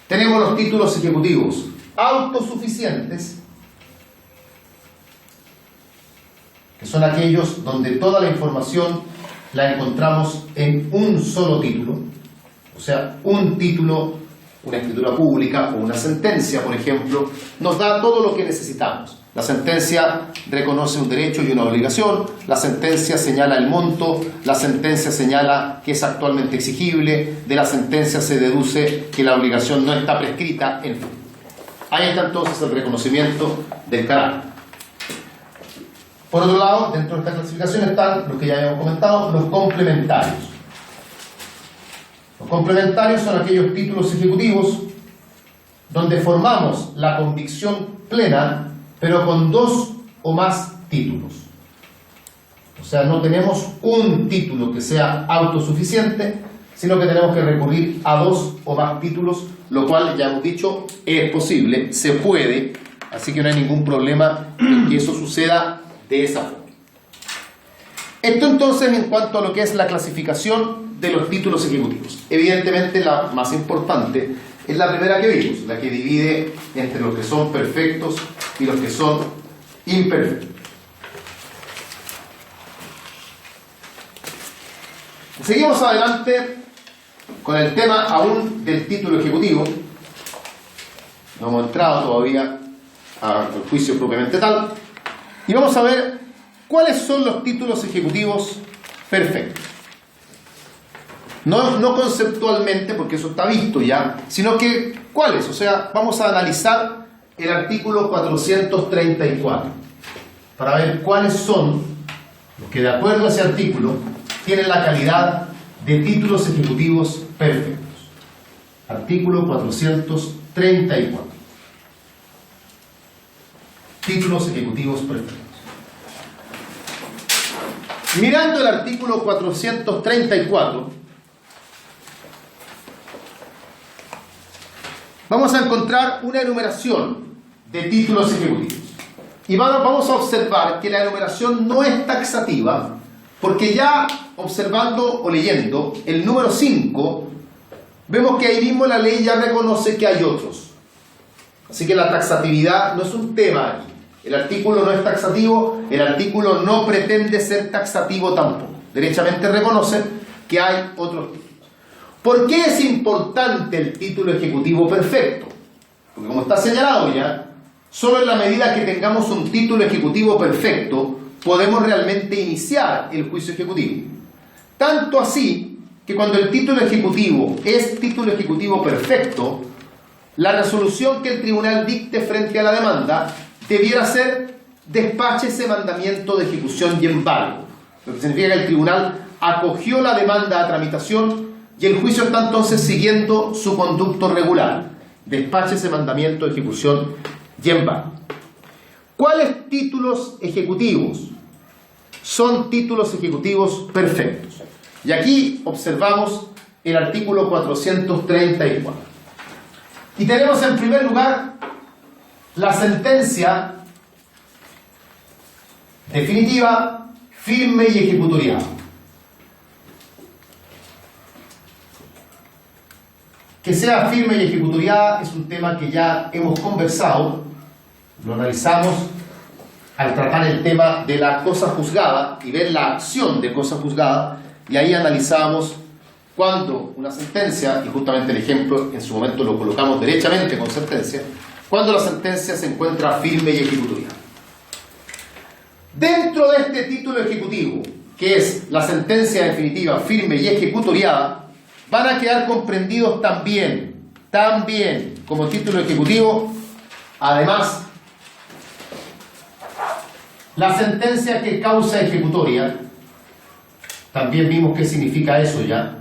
tenemos los títulos ejecutivos autosuficientes, que son aquellos donde toda la información la encontramos en un solo título, o sea, un título, una escritura pública o una sentencia, por ejemplo, nos da todo lo que necesitamos. La sentencia reconoce un derecho y una obligación, la sentencia señala el monto, la sentencia señala que es actualmente exigible, de la sentencia se deduce que la obligación no está prescrita, en fin. Ahí está entonces el reconocimiento del carácter. Por otro lado, dentro de esta clasificación están los que ya habíamos comentado, los complementarios. Los complementarios son aquellos títulos ejecutivos donde formamos la convicción plena, pero con dos o más títulos. O sea, no tenemos un título que sea autosuficiente, sino que tenemos que recurrir a 2 o más títulos, lo cual ya hemos dicho es posible, se puede, así que no hay ningún problema en que eso suceda de esa forma. Esto entonces en cuanto a lo que es la clasificación de los títulos ejecutivos. Evidentemente la más importante es la primera que vimos, la que divide entre los que son perfectos y los que son imperfectos. Seguimos adelante con el tema aún del título ejecutivo. No hemos entrado todavía al juicio propiamente tal. Y vamos a ver cuáles son los títulos ejecutivos perfectos. No conceptualmente, porque eso está visto ya, sino que cuáles. O sea, vamos a analizar el artículo 434 para ver cuáles son los que de acuerdo a ese artículo tienen la calidad de títulos ejecutivos perfectos. Artículo 434. Títulos ejecutivos perfectos. Mirando el artículo 434, vamos a encontrar una enumeración de títulos ejecutivos. Y vamos a observar que la enumeración no es taxativa, porque ya observando o leyendo el número 5, vemos que ahí mismo la ley ya reconoce que hay otros. Así que la taxatividad no es un tema aquí. El artículo no es taxativo, el artículo no pretende ser taxativo tampoco. Derechamente reconoce que hay otros títulos. ¿Por qué es importante el título ejecutivo perfecto? Porque como está señalado ya, solo en la medida que tengamos un título ejecutivo perfecto, podemos realmente iniciar el juicio ejecutivo. Tanto así que cuando el título ejecutivo es título ejecutivo perfecto, la resolución que el tribunal dicte frente a la demanda debiera ser despáchese mandamiento de ejecución y embargo, lo que significa que el tribunal acogió la demanda a tramitación y el juicio está entonces siguiendo su conducto regular, despáchese mandamiento de ejecución y embargo. ¿Cuáles títulos ejecutivos son títulos ejecutivos perfectos? Y aquí observamos el artículo 434. Y tenemos en primer lugar la sentencia definitiva, firme y ejecutoriada. Que sea firme y ejecutoriada es un tema que ya hemos conversado, lo analizamos al tratar el tema de la cosa juzgada y ver la acción de cosa juzgada, y ahí analizábamos cuando una sentencia, y justamente el ejemplo en su momento lo colocamos derechamente con sentencia, cuando la sentencia se encuentra firme y ejecutoriada. Dentro de este título ejecutivo, que es la sentencia definitiva, firme y ejecutoriada, van a quedar comprendidos también como título ejecutivo, además, la sentencia que causa ejecutoria. También vimos qué significa eso ya.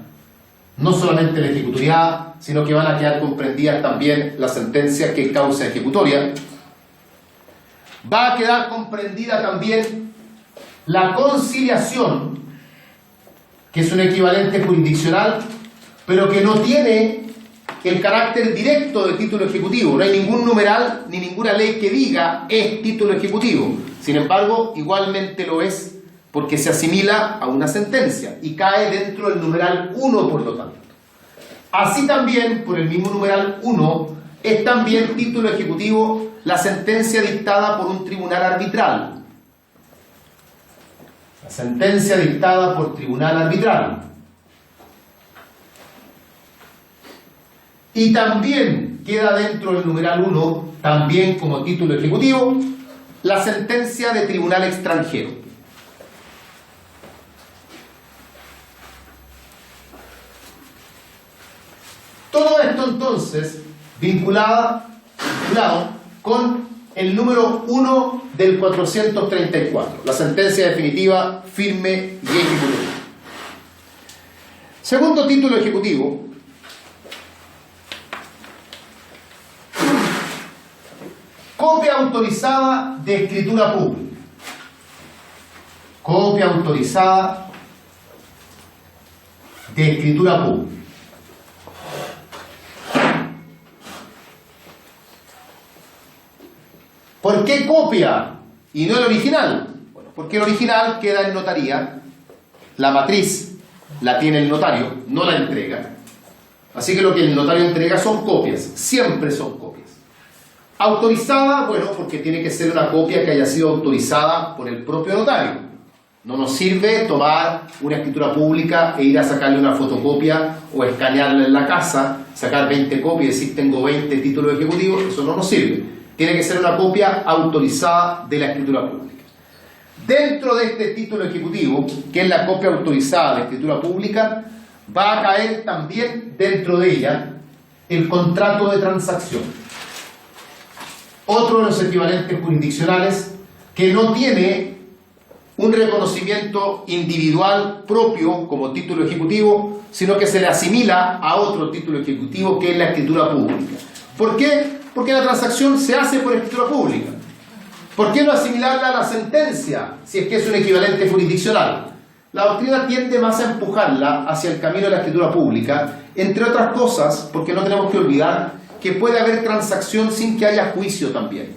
No solamente la ejecutoriada, sino que van a quedar comprendidas también la sentencia que causa ejecutoria. Va a quedar comprendida también la conciliación, que es un equivalente jurisdiccional, pero que no tiene el carácter directo de título ejecutivo. No hay ningún numeral ni ninguna ley que diga es título ejecutivo. Sin embargo, igualmente lo es porque se asimila a una sentencia y cae dentro del numeral 1, por lo tanto. Así también, por el mismo numeral 1, es también título ejecutivo la sentencia dictada por un tribunal arbitral. La sentencia dictada por tribunal arbitral. Y también queda dentro del numeral 1, también como título ejecutivo, la sentencia de tribunal extranjero. Todo esto entonces vinculado con el número 1 del 434, la sentencia definitiva, firme y ejecutiva. Segundo título ejecutivo, copia autorizada de escritura pública. Copia autorizada de escritura pública. ¿Por qué copia y no el original? Bueno, porque el original queda en notaría, la matriz la tiene el notario, no la entrega. Así que lo que el notario entrega son copias, siempre son copias. Autorizada, bueno, porque tiene que ser una copia que haya sido autorizada por el propio notario. No nos sirve tomar una escritura pública e ir a sacarle una fotocopia o escanearla en la casa, sacar 20 copias y decir tengo 20 títulos ejecutivos, eso no nos sirve. Tiene que ser una copia autorizada de la escritura pública. Dentro de este título ejecutivo, que es la copia autorizada de escritura pública, va a caer también dentro de ella el contrato de transacción. Otro de los equivalentes jurisdiccionales que no tiene un reconocimiento individual propio como título ejecutivo, sino que se le asimila a otro título ejecutivo que es la escritura pública. ¿Por qué? Porque la transacción se hace por escritura pública. ¿Por qué no asimilarla a la sentencia si es que es un equivalente jurisdiccional? La doctrina tiende más a empujarla hacia el camino de la escritura pública, entre otras cosas, porque no tenemos que olvidar que puede haber transacción sin que haya juicio también.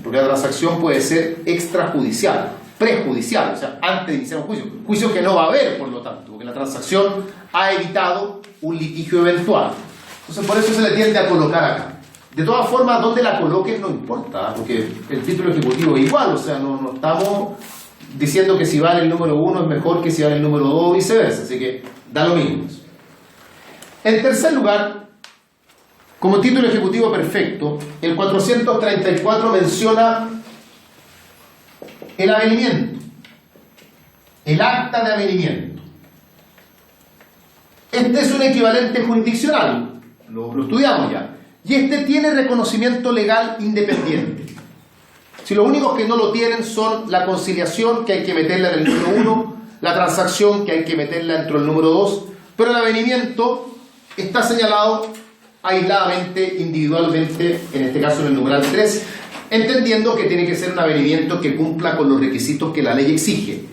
Porque la transacción puede ser extrajudicial, prejudicial, o sea, antes de iniciar un juicio. Juicio que no va a haber, por lo tanto, porque la transacción ha evitado un litigio eventual. Entonces, por eso se le tiende a colocar acá. De todas formas, donde la coloquen no importa, porque el título ejecutivo es igual, o sea, no estamos diciendo que si vale el número 1 es mejor que si vale el número 2 o viceversa, así que da lo mismo. En tercer lugar, como título ejecutivo perfecto, el 434 menciona el avenimiento, el acta de avenimiento. Este es un equivalente jurisdiccional, lo estudiamos ya, y este tiene reconocimiento legal independiente. Si los únicos que no lo tienen son la conciliación, que hay que meterla en el número 1, la transacción, que hay que meterla dentro del número 2, pero el avenimiento está señalado aisladamente, individualmente, en este caso en el numeral 3, entendiendo que tiene que ser un avenimiento que cumpla con los requisitos que la ley exige.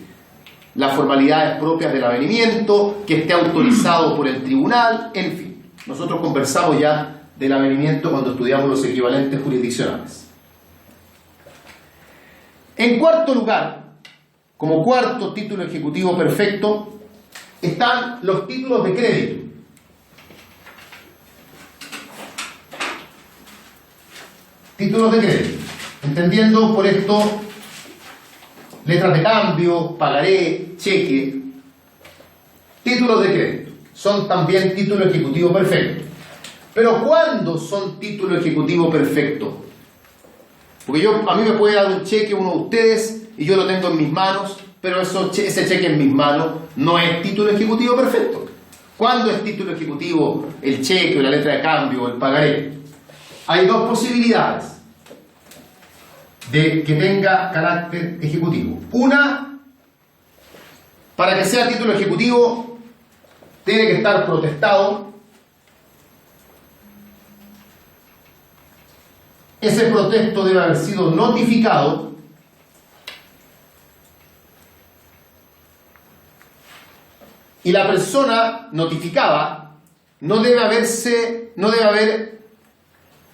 Las formalidades propias del avenimiento, que esté autorizado por el tribunal, en fin. Nosotros conversamos ya del avenimiento cuando estudiamos los equivalentes jurisdiccionales. En cuarto lugar, como cuarto título ejecutivo perfecto, están los títulos de crédito. Títulos de crédito. Entendiendo por esto letras de cambio, pagaré, cheque. Títulos de crédito. Son también título ejecutivo perfecto. Pero ¿cuándo son título ejecutivo perfecto? Porque a mí me puede dar un cheque uno de ustedes y yo lo tengo en mis manos, pero ese cheque en mis manos no es título ejecutivo perfecto. ¿Cuándo es título ejecutivo el cheque o la letra de cambio o el pagaré? Hay dos posibilidades de que tenga carácter ejecutivo. Una, para que sea título ejecutivo, tiene que estar protestado. Ese protesto debe haber sido notificado y la persona notificada no debe haber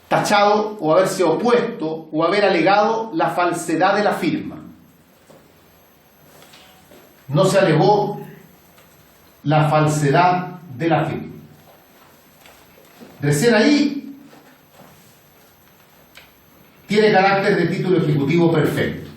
tachado o haberse opuesto o haber alegado la falsedad de la firma. No se alegó la falsedad de la firma. Recién ahí tiene carácter de título ejecutivo perfecto.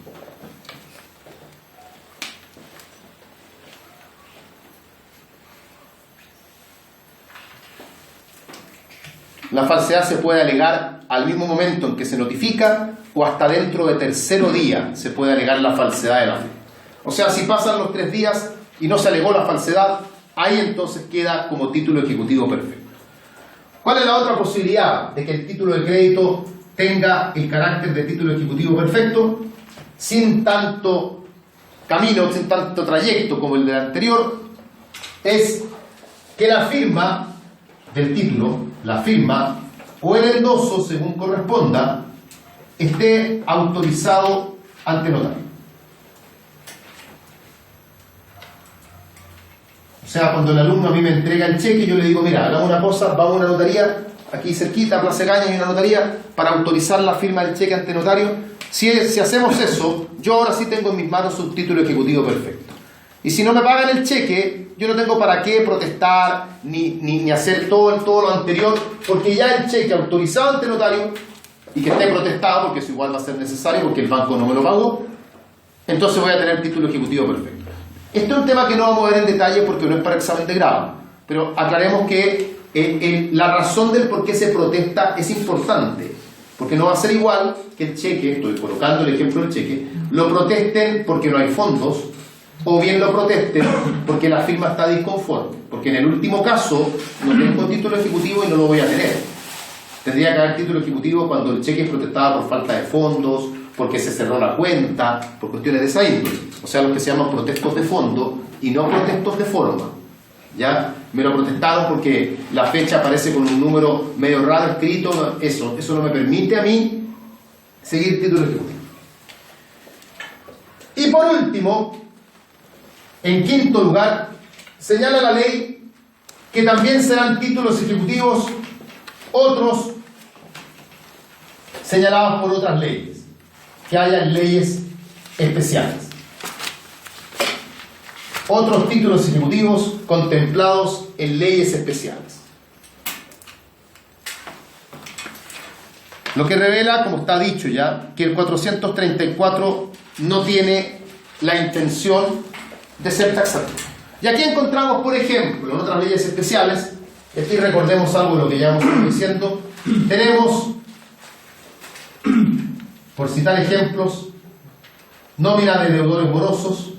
La falsedad se puede alegar al mismo momento en que se notifica o hasta dentro de tercero día se puede alegar la falsedad de la firma. O sea, si pasan los 3 días y no se alegó la falsedad, ahí entonces queda como título ejecutivo perfecto. ¿Cuál es la otra posibilidad de que el título de crédito tenga el carácter de título ejecutivo perfecto, sin tanto camino, sin tanto trayecto como el del anterior? Es que la firma del título, la firma o el endoso, según corresponda, esté autorizado ante notario. O sea, cuando el alumno a mí me entrega el cheque, yo le digo, mira, hagamos una cosa, vamos a una notaría, aquí cerquita, Plaza Caña, hay una notaría, para autorizar la firma del cheque ante notario. Si hacemos eso, yo ahora sí tengo en mis manos un título ejecutivo perfecto. Y si no me pagan el cheque, yo no tengo para qué protestar, ni hacer todo lo anterior, porque ya el cheque autorizado ante notario, y que esté protestado, porque eso igual va a ser necesario, porque el banco no me lo pagó, entonces voy a tener título ejecutivo perfecto. Esto es un tema que no vamos a ver en detalle porque no es para examen de grado, pero aclaremos que la razón del por qué se protesta es importante, porque no va a ser igual que el cheque, estoy colocando el ejemplo del cheque, lo protesten porque no hay fondos, o bien lo protesten porque la firma está disconforme, porque en el último caso no tengo título ejecutivo y no lo voy a tener. Tendría que haber título ejecutivo cuando el cheque es protestado por falta de fondos, porque se cerró la cuenta, por cuestiones de esa índole. O sea, los que se llaman protestos de fondo y no protestos de forma. ¿Ya? Me lo protestaron porque la fecha aparece con un número medio raro escrito. Eso no me permite a mí seguir título ejecutivo. Y por último, en quinto lugar, señala la ley que también serán títulos ejecutivos otros señalados por otras leyes, que hayan leyes especiales. Otros títulos ejecutivos contemplados en leyes especiales. Lo que revela, como está dicho ya, que el 434 no tiene la intención de ser taxativo. Y aquí encontramos, por ejemplo, en otras leyes especiales, aquí recordemos algo de lo que ya hemos estado diciendo, tenemos, por citar ejemplos, nómina de deudores morosos,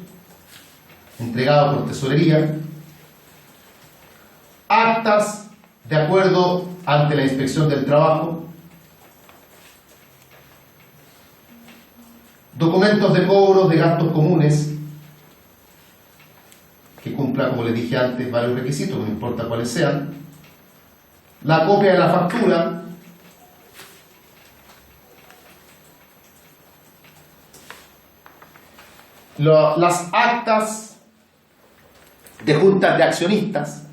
entregados por tesorería, actas de acuerdo ante la inspección del trabajo, documentos de cobro de gastos comunes, que cumpla, como les dije antes, varios requisitos, no importa cuáles sean, la copia de la factura, las actas de juntas de accionistas,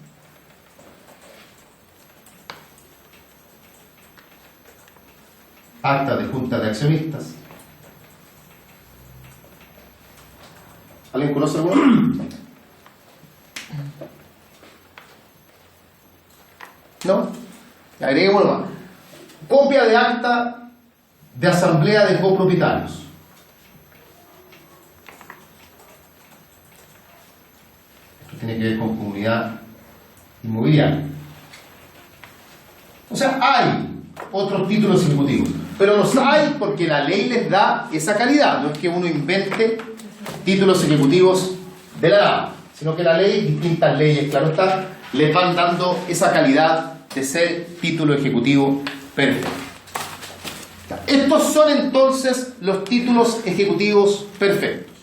actas de juntas de accionistas. ¿Alguien conoce alguno? ¿No? Agreguemos más. Copia de acta de asamblea de copropietarios. Esto tiene que ver con comunidad inmobiliaria. O sea, hay otros títulos ejecutivos, pero los hay porque la ley les da esa calidad. No es que uno invente títulos ejecutivos de la nada, sino que la ley, distintas leyes, claro está, les van dando esa calidad de ser título ejecutivo perfecto. Estos son entonces los títulos ejecutivos perfectos.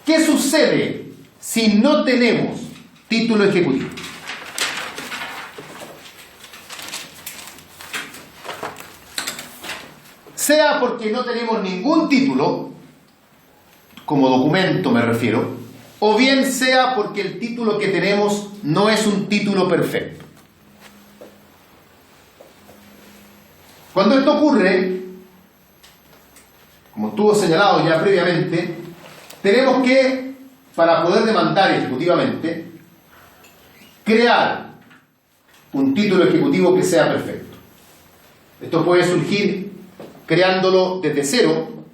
¿Qué sucede si no tenemos título ejecutivo? Sea porque no tenemos ningún título, como documento me refiero, o bien sea porque el título que tenemos no es un título perfecto. Cuando esto ocurre, como estuvo señalado ya previamente, tenemos que, para poder demandar ejecutivamente, crear un título ejecutivo que sea perfecto. Esto puede surgir creándolo desde cero,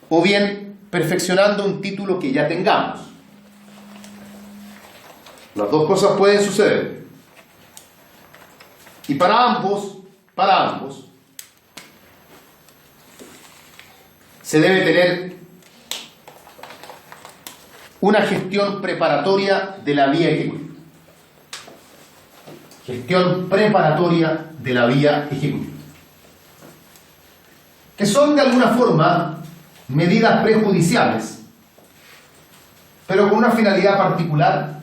o bien perfeccionando un título que ya tengamos. Las dos cosas pueden suceder. Y para ambos, se debe tener una gestión preparatoria de la vía ejecutiva. Gestión preparatoria de la vía ejecutiva. Que son de alguna forma medidas prejudiciales, pero con una finalidad particular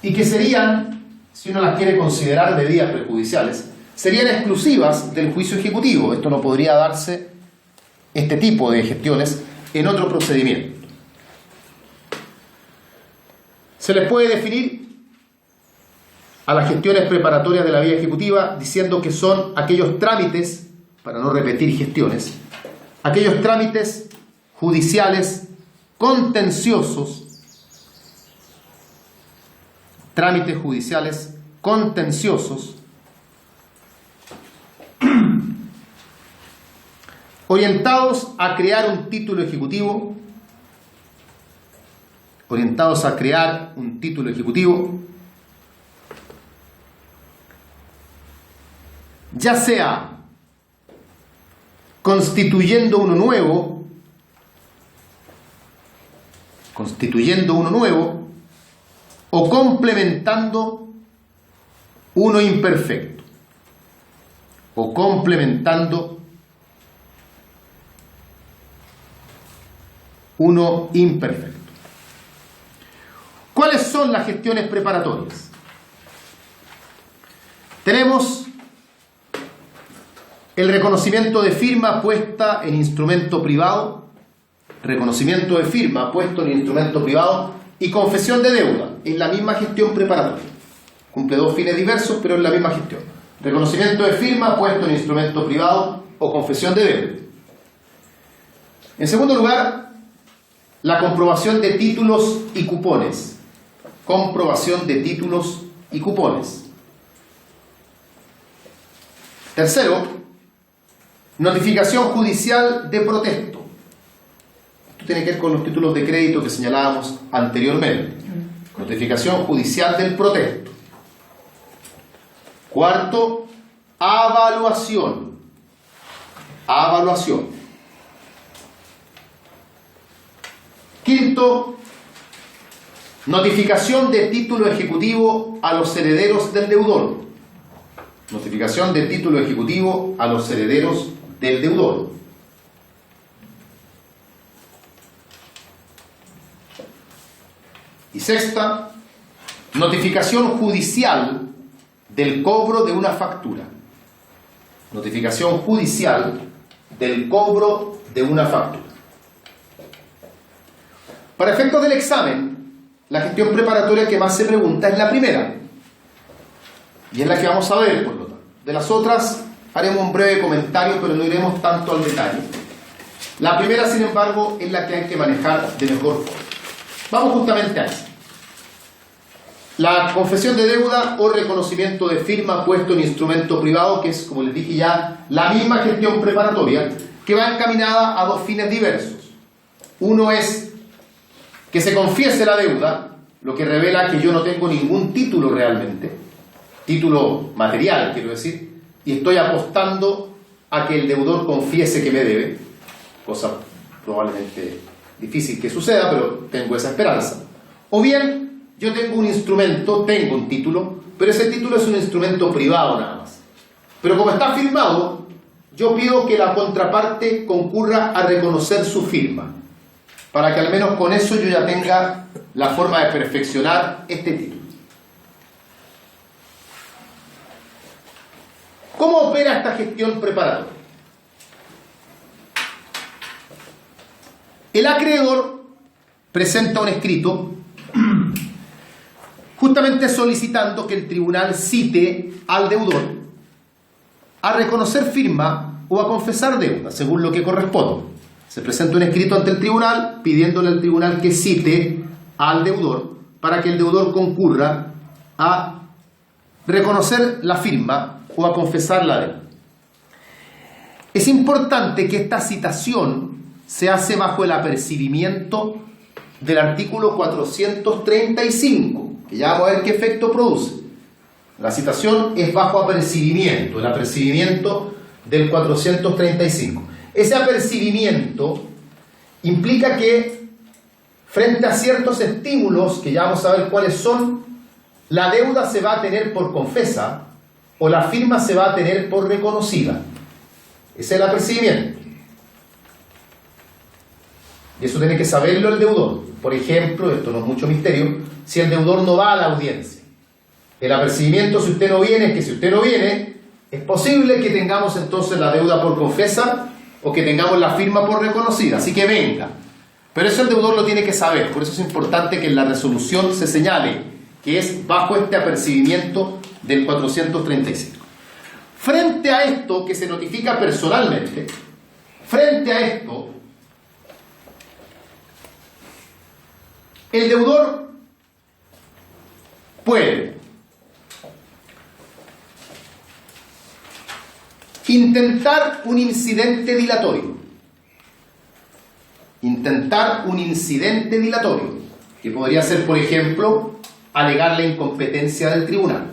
y que serían, si uno las quiere considerar medidas prejudiciales, serían exclusivas del juicio ejecutivo. Esto no podría darse, este tipo de gestiones, en otro procedimiento. Se les puede definir a las gestiones preparatorias de la vía ejecutiva diciendo que son aquellos trámites, para no repetir gestiones, aquellos trámites judiciales contenciosos, orientados a crear un título ejecutivo, ya sea constituyendo uno nuevo o complementando uno imperfecto, ¿Cuáles son las gestiones preparatorias? Tenemos el reconocimiento de firma puesta en instrumento privado, y confesión de deuda. Es la misma gestión preparatoria. Cumple dos fines diversos, pero es la misma gestión. Reconocimiento de firma puesto en instrumento privado o confesión de deuda. En segundo lugar, la comprobación de títulos y cupones. Tercero, notificación judicial de protesto. Esto tiene que ver con los títulos de crédito que señalábamos anteriormente. Notificación judicial del protesto. Cuarto, avaluación. Quinto, notificación de título ejecutivo a los herederos del deudor. Y sexta, notificación judicial del cobro de una factura. Para efectos del examen, la gestión preparatoria que más se pregunta es la primera. Y es la que vamos a ver, por lo tanto. De las otras haremos un breve comentario, pero no iremos tanto al detalle. La primera, sin embargo, es la que hay que manejar de mejor forma. Vamos justamente a eso. La confesión de deuda o reconocimiento de firma puesto en instrumento privado, que es, como les dije ya, la misma gestión preparatoria, que va encaminada a dos fines diversos. Uno es que se confiese la deuda, lo que revela que yo no tengo ningún título realmente, título material, quiero decir, y estoy apostando a que el deudor confiese que me debe, cosa probablemente difícil que suceda, pero tengo esa esperanza. O bien, yo tengo un instrumento, tengo un título, pero ese título es un instrumento privado nada más. Pero como está firmado, yo pido que la contraparte concurra a reconocer su firma, para que al menos con eso yo ya tenga la forma de perfeccionar este título. ¿Cómo opera esta gestión preparatoria? El acreedor presenta un escrito justamente solicitando que el tribunal cite al deudor a reconocer firma o a confesar deuda, según lo que corresponda. Se presenta un escrito ante el tribunal pidiéndole al tribunal que cite al deudor para que el deudor concurra a reconocer la firma o a confesar la deuda. Es importante que esta citación se hace bajo el apercibimiento del artículo 435, que ya vamos a ver qué efecto produce. La citación es bajo apercibimiento, el apercibimiento del 435. Ese apercibimiento implica que frente a ciertos estímulos, que ya vamos a ver cuáles son, la deuda se va a tener por confesa o la firma se va a tener por reconocida. Ese es el apercibimiento. Y eso tiene que saberlo el deudor. Por ejemplo, esto no es mucho misterio, si el deudor no va a la audiencia. El apercibimiento, si usted no viene, es que si usted no viene, es posible que tengamos entonces la deuda por confesa o que tengamos la firma por reconocida. Así que venga. Pero eso el deudor lo tiene que saber. Por eso es importante que en la resolución se señale que es bajo este apercibimiento del 435. Frente a esto que se notifica personalmente, frente a esto, el deudor puede intentar un incidente dilatorio. Intentar un incidente dilatorio, que podría ser, por ejemplo, alegar la incompetencia del tribunal.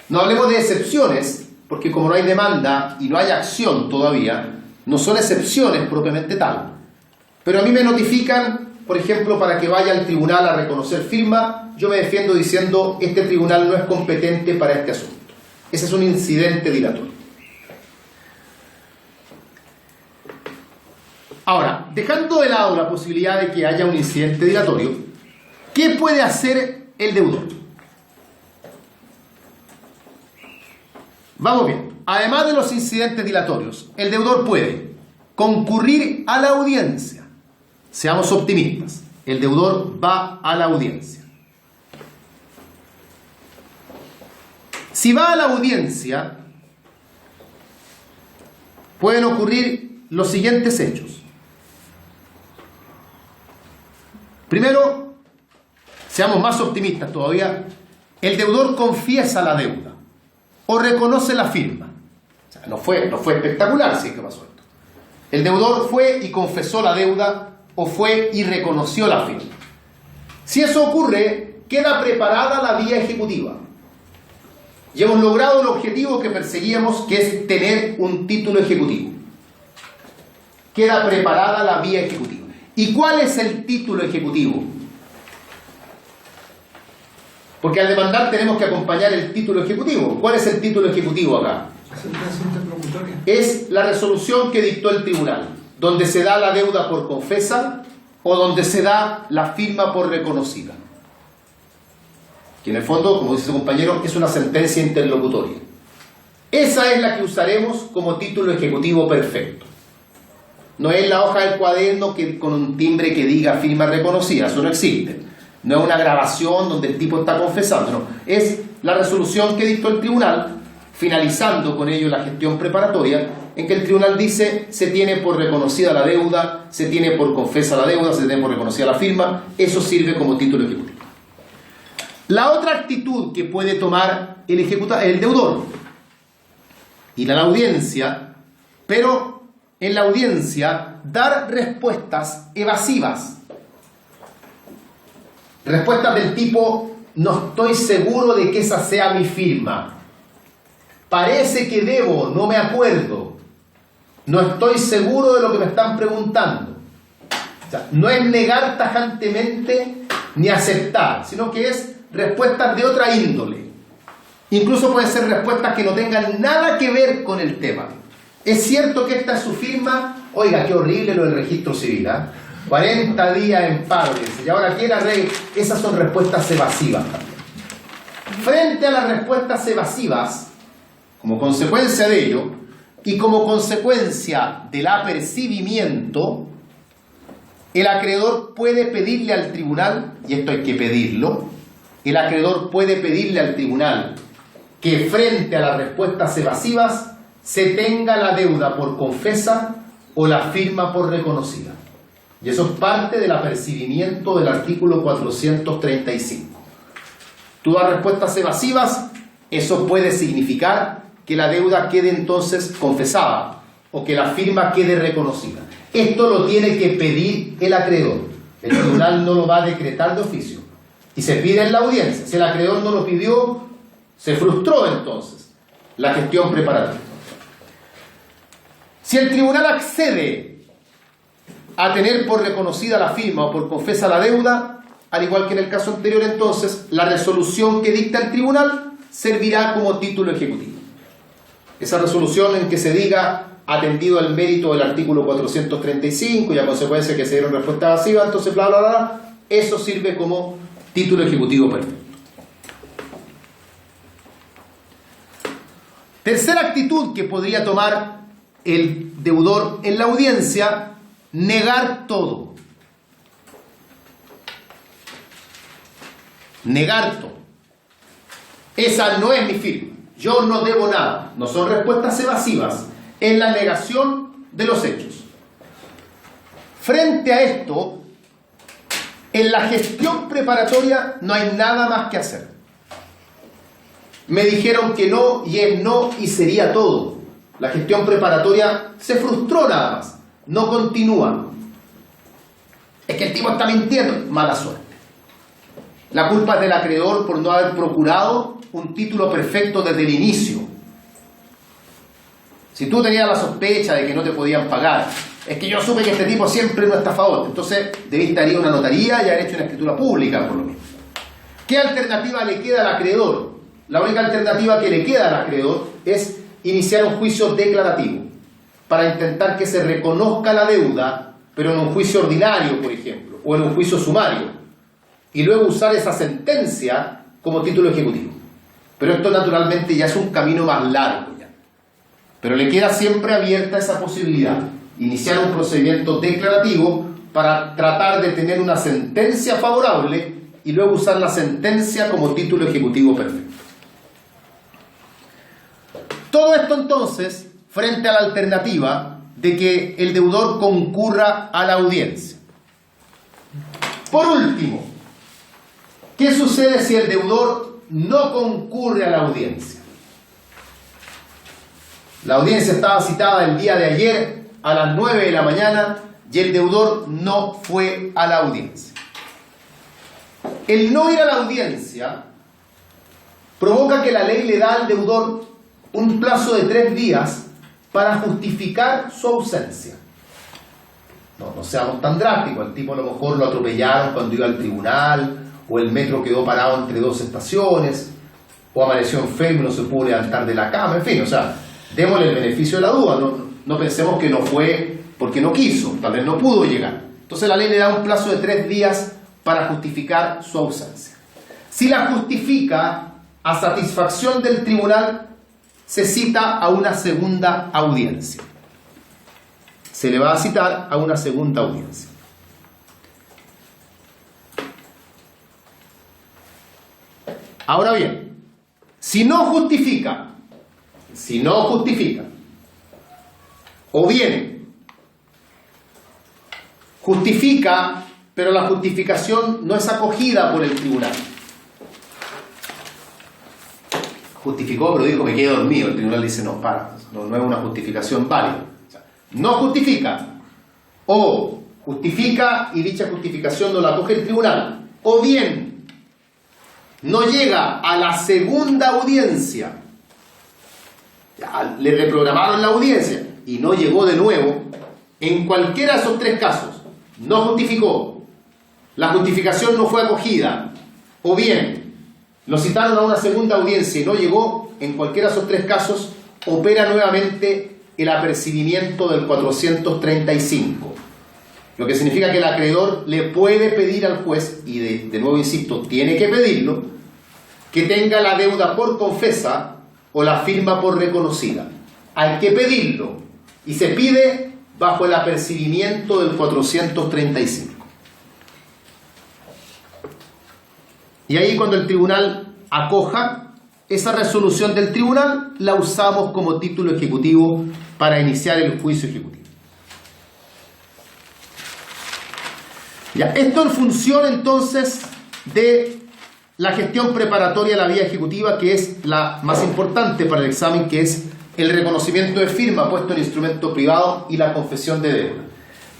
No hablemos de excepciones, porque como no hay demanda y no hay acción todavía, no son excepciones propiamente tal. Pero a mí me notifican, por ejemplo, para que vaya al tribunal a reconocer firma, yo me defiendo diciendo, este tribunal no es competente para este asunto. Ese es un incidente dilatorio. Ahora, dejando de lado la posibilidad de que haya un incidente dilatorio, ¿qué puede hacer el deudor? Vamos bien. Además de los incidentes dilatorios, el deudor puede concurrir a la audiencia. Seamos optimistas. El deudor va a la audiencia. Si va a la audiencia, pueden ocurrir los siguientes hechos. Primero, seamos más optimistas todavía, el deudor confiesa la deuda o reconoce la firma. O sea, no fue espectacular si es que pasó esto. El deudor fue y confesó la deuda o fue y reconoció la firma. Si eso ocurre, queda preparada la vía ejecutiva. Y hemos logrado el objetivo que perseguíamos, que es tener un título ejecutivo. Queda preparada la vía ejecutiva. ¿Y cuál es el título ejecutivo? Porque al demandar tenemos que acompañar el título ejecutivo. ¿Cuál es el título ejecutivo acá? Es la resolución que dictó el tribunal, donde se da la deuda por confesa o donde se da la firma por reconocida. Que en el fondo, como dice su compañero, es una sentencia interlocutoria. Esa es la que usaremos como título ejecutivo perfecto. No es la hoja del cuaderno con un timbre que diga firma reconocida, eso no existe. No es una grabación donde el tipo está confesando, no. Es la resolución que dictó el tribunal, finalizando con ello la gestión preparatoria, en que el tribunal dice se tiene por reconocida la deuda, se tiene por confesa la deuda, se tiene por reconocida la firma. Eso sirve como título ejecutivo. La otra actitud que puede tomar el deudor, ir a la audiencia, pero en la audiencia dar respuestas evasivas. Respuestas del tipo, no estoy seguro de que esa sea mi firma. Parece que debo, no me acuerdo. No estoy seguro de lo que me están preguntando. O sea, no es negar tajantemente ni aceptar, sino que es respuestas de otra índole. Incluso pueden ser respuestas que no tengan nada que ver con el tema. ¿Es cierto que esta es su firma? Oiga, qué horrible lo del registro civil, ¿eh? 40 días en paro, y ahora quiere arreglar. Esas son respuestas evasivas también. Frente a las respuestas evasivas, como consecuencia de ello, y como consecuencia del apercibimiento, el acreedor puede pedirle al tribunal, y esto hay que pedirlo, el acreedor puede pedirle al tribunal que frente a las respuestas evasivas se tenga la deuda por confesa o la firma por reconocida. Y eso es parte del apercibimiento del artículo 435. Tú das respuestas evasivas, eso puede significar que la deuda quede entonces confesada o que la firma quede reconocida. Esto lo tiene que pedir el acreedor. El tribunal no lo va a decretar de oficio. Y se pide en la audiencia. Si el acreedor no lo pidió, se frustró entonces la gestión preparatoria. Si el tribunal accede a tener por reconocida la firma o por confesa la deuda, al igual que en el caso anterior, entonces, la resolución que dicta el tribunal servirá como título ejecutivo. Esa resolución en que se diga, atendido el mérito del artículo 435 y a consecuencia que se dieron respuesta evasiva, entonces bla, bla, bla, eso sirve como título ejecutivo perfecto. Tercera actitud que podría tomar el deudor en la audiencia negar todo. Negar todo. Esa no es mi firma. Yo no debo nada. No son respuestas evasivas. Es la negación de los hechos. Frente a esto, en la gestión preparatoria no hay nada más que hacer. Me dijeron que no y es no y sería todo. La gestión preparatoria se frustró nada más. No continúa. Es que el tipo está mintiendo. Mala suerte. La culpa es del acreedor por no haber procurado un título perfecto desde el inicio. Si tú tenías la sospecha de que no te podían pagar, es que yo supe que este tipo siempre es un estafador, entonces debiste ir a una notaría y haber hecho una escritura pública por lo menos. ¿Qué alternativa le queda al acreedor? La única alternativa que le queda al acreedor es iniciar un juicio declarativo para intentar que se reconozca la deuda, pero en un juicio ordinario, por ejemplo, o en un juicio sumario, y luego usar esa sentencia como título ejecutivo. Pero esto naturalmente ya es un camino más largo ya. Pero le queda siempre abierta esa posibilidad, iniciar un procedimiento declarativo para tratar de tener una sentencia favorable y luego usar la sentencia como título ejecutivo perfecto. Todo esto entonces frente a la alternativa de que el deudor concurra a la audiencia. Por último, ¿qué sucede si el deudor no concurre a la audiencia? La audiencia estaba citada el día de ayer a las 9 de la mañana y el deudor no fue a la audiencia. El no ir a la audiencia provoca que la ley le da al deudor un plazo de 3 días para justificar su ausencia. No seamos tan drásticos, el tipo a lo mejor lo atropellaron cuando iba al tribunal, o el metro quedó parado entre 2 estaciones, o amaneció enfermo y no se pudo levantar de la cama, en fin, o sea, démosle el beneficio de la duda, no pensemos que no fue porque no quiso, tal vez no pudo llegar. Entonces la ley le da un plazo de 3 días para justificar su ausencia. Si la justifica a satisfacción del tribunal, se cita a una segunda audiencia. Se le va a citar a una segunda audiencia. Ahora bien, si no justifica, o bien justifica, pero la justificación no es acogida por el tribunal. Justificó, pero dijo me quedé dormido. El tribunal dice no es una justificación válida. O sea, no justifica, o justifica y dicha justificación no la acoge el tribunal, o bien no llega a la segunda audiencia, ya, le reprogramaron la audiencia y no llegó de nuevo. En cualquiera de esos 3 casos, no justificó, la justificación no fue acogida, o bien lo citaron a una segunda audiencia y no llegó, en cualquiera de esos 3 casos, opera nuevamente el apercibimiento del 435. Lo que significa que el acreedor le puede pedir al juez, y de nuevo insisto, tiene que pedirlo, que tenga la deuda por confesa o la firma por reconocida. Hay que pedirlo, y se pide bajo el apercibimiento del 435. Y ahí cuando el tribunal acoja esa resolución del tribunal, la usamos como título ejecutivo para iniciar el juicio ejecutivo. Ya, esto en función entonces de la gestión preparatoria de la vía ejecutiva, que es la más importante para el examen, que es el reconocimiento de firma puesto en instrumento privado y la confesión de deuda.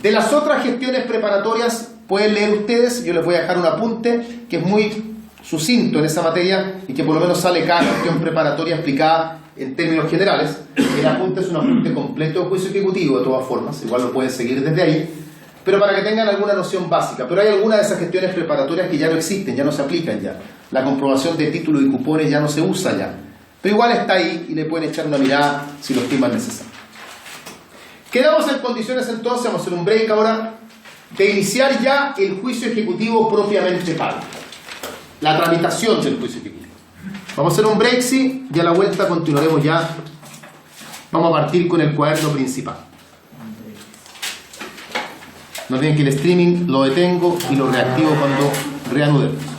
De las otras gestiones preparatorias pueden leer ustedes, yo les voy a dejar un apunte que es muy sucinto en esa materia y que por lo menos sale cada gestión preparatoria explicada en términos generales. El apunte es un apunte completo de juicio ejecutivo de todas formas, igual lo pueden seguir desde ahí, pero para que tengan alguna noción básica. Pero hay algunas de esas gestiones preparatorias que ya no existen, ya no se aplican ya. La comprobación de títulos y cupones ya no se usa ya, pero igual está ahí y le pueden echar una mirada si lo estiman necesario. Quedamos en condiciones entonces, vamos a hacer un break ahora, de iniciar ya el juicio ejecutivo propiamente tal. La tramitación del juicio ejecutivo. Vamos a hacer un break, sí, y a la vuelta continuaremos ya. Vamos a partir con el cuaderno principal. No olviden que el streaming lo detengo y lo reactivo cuando reanudemos.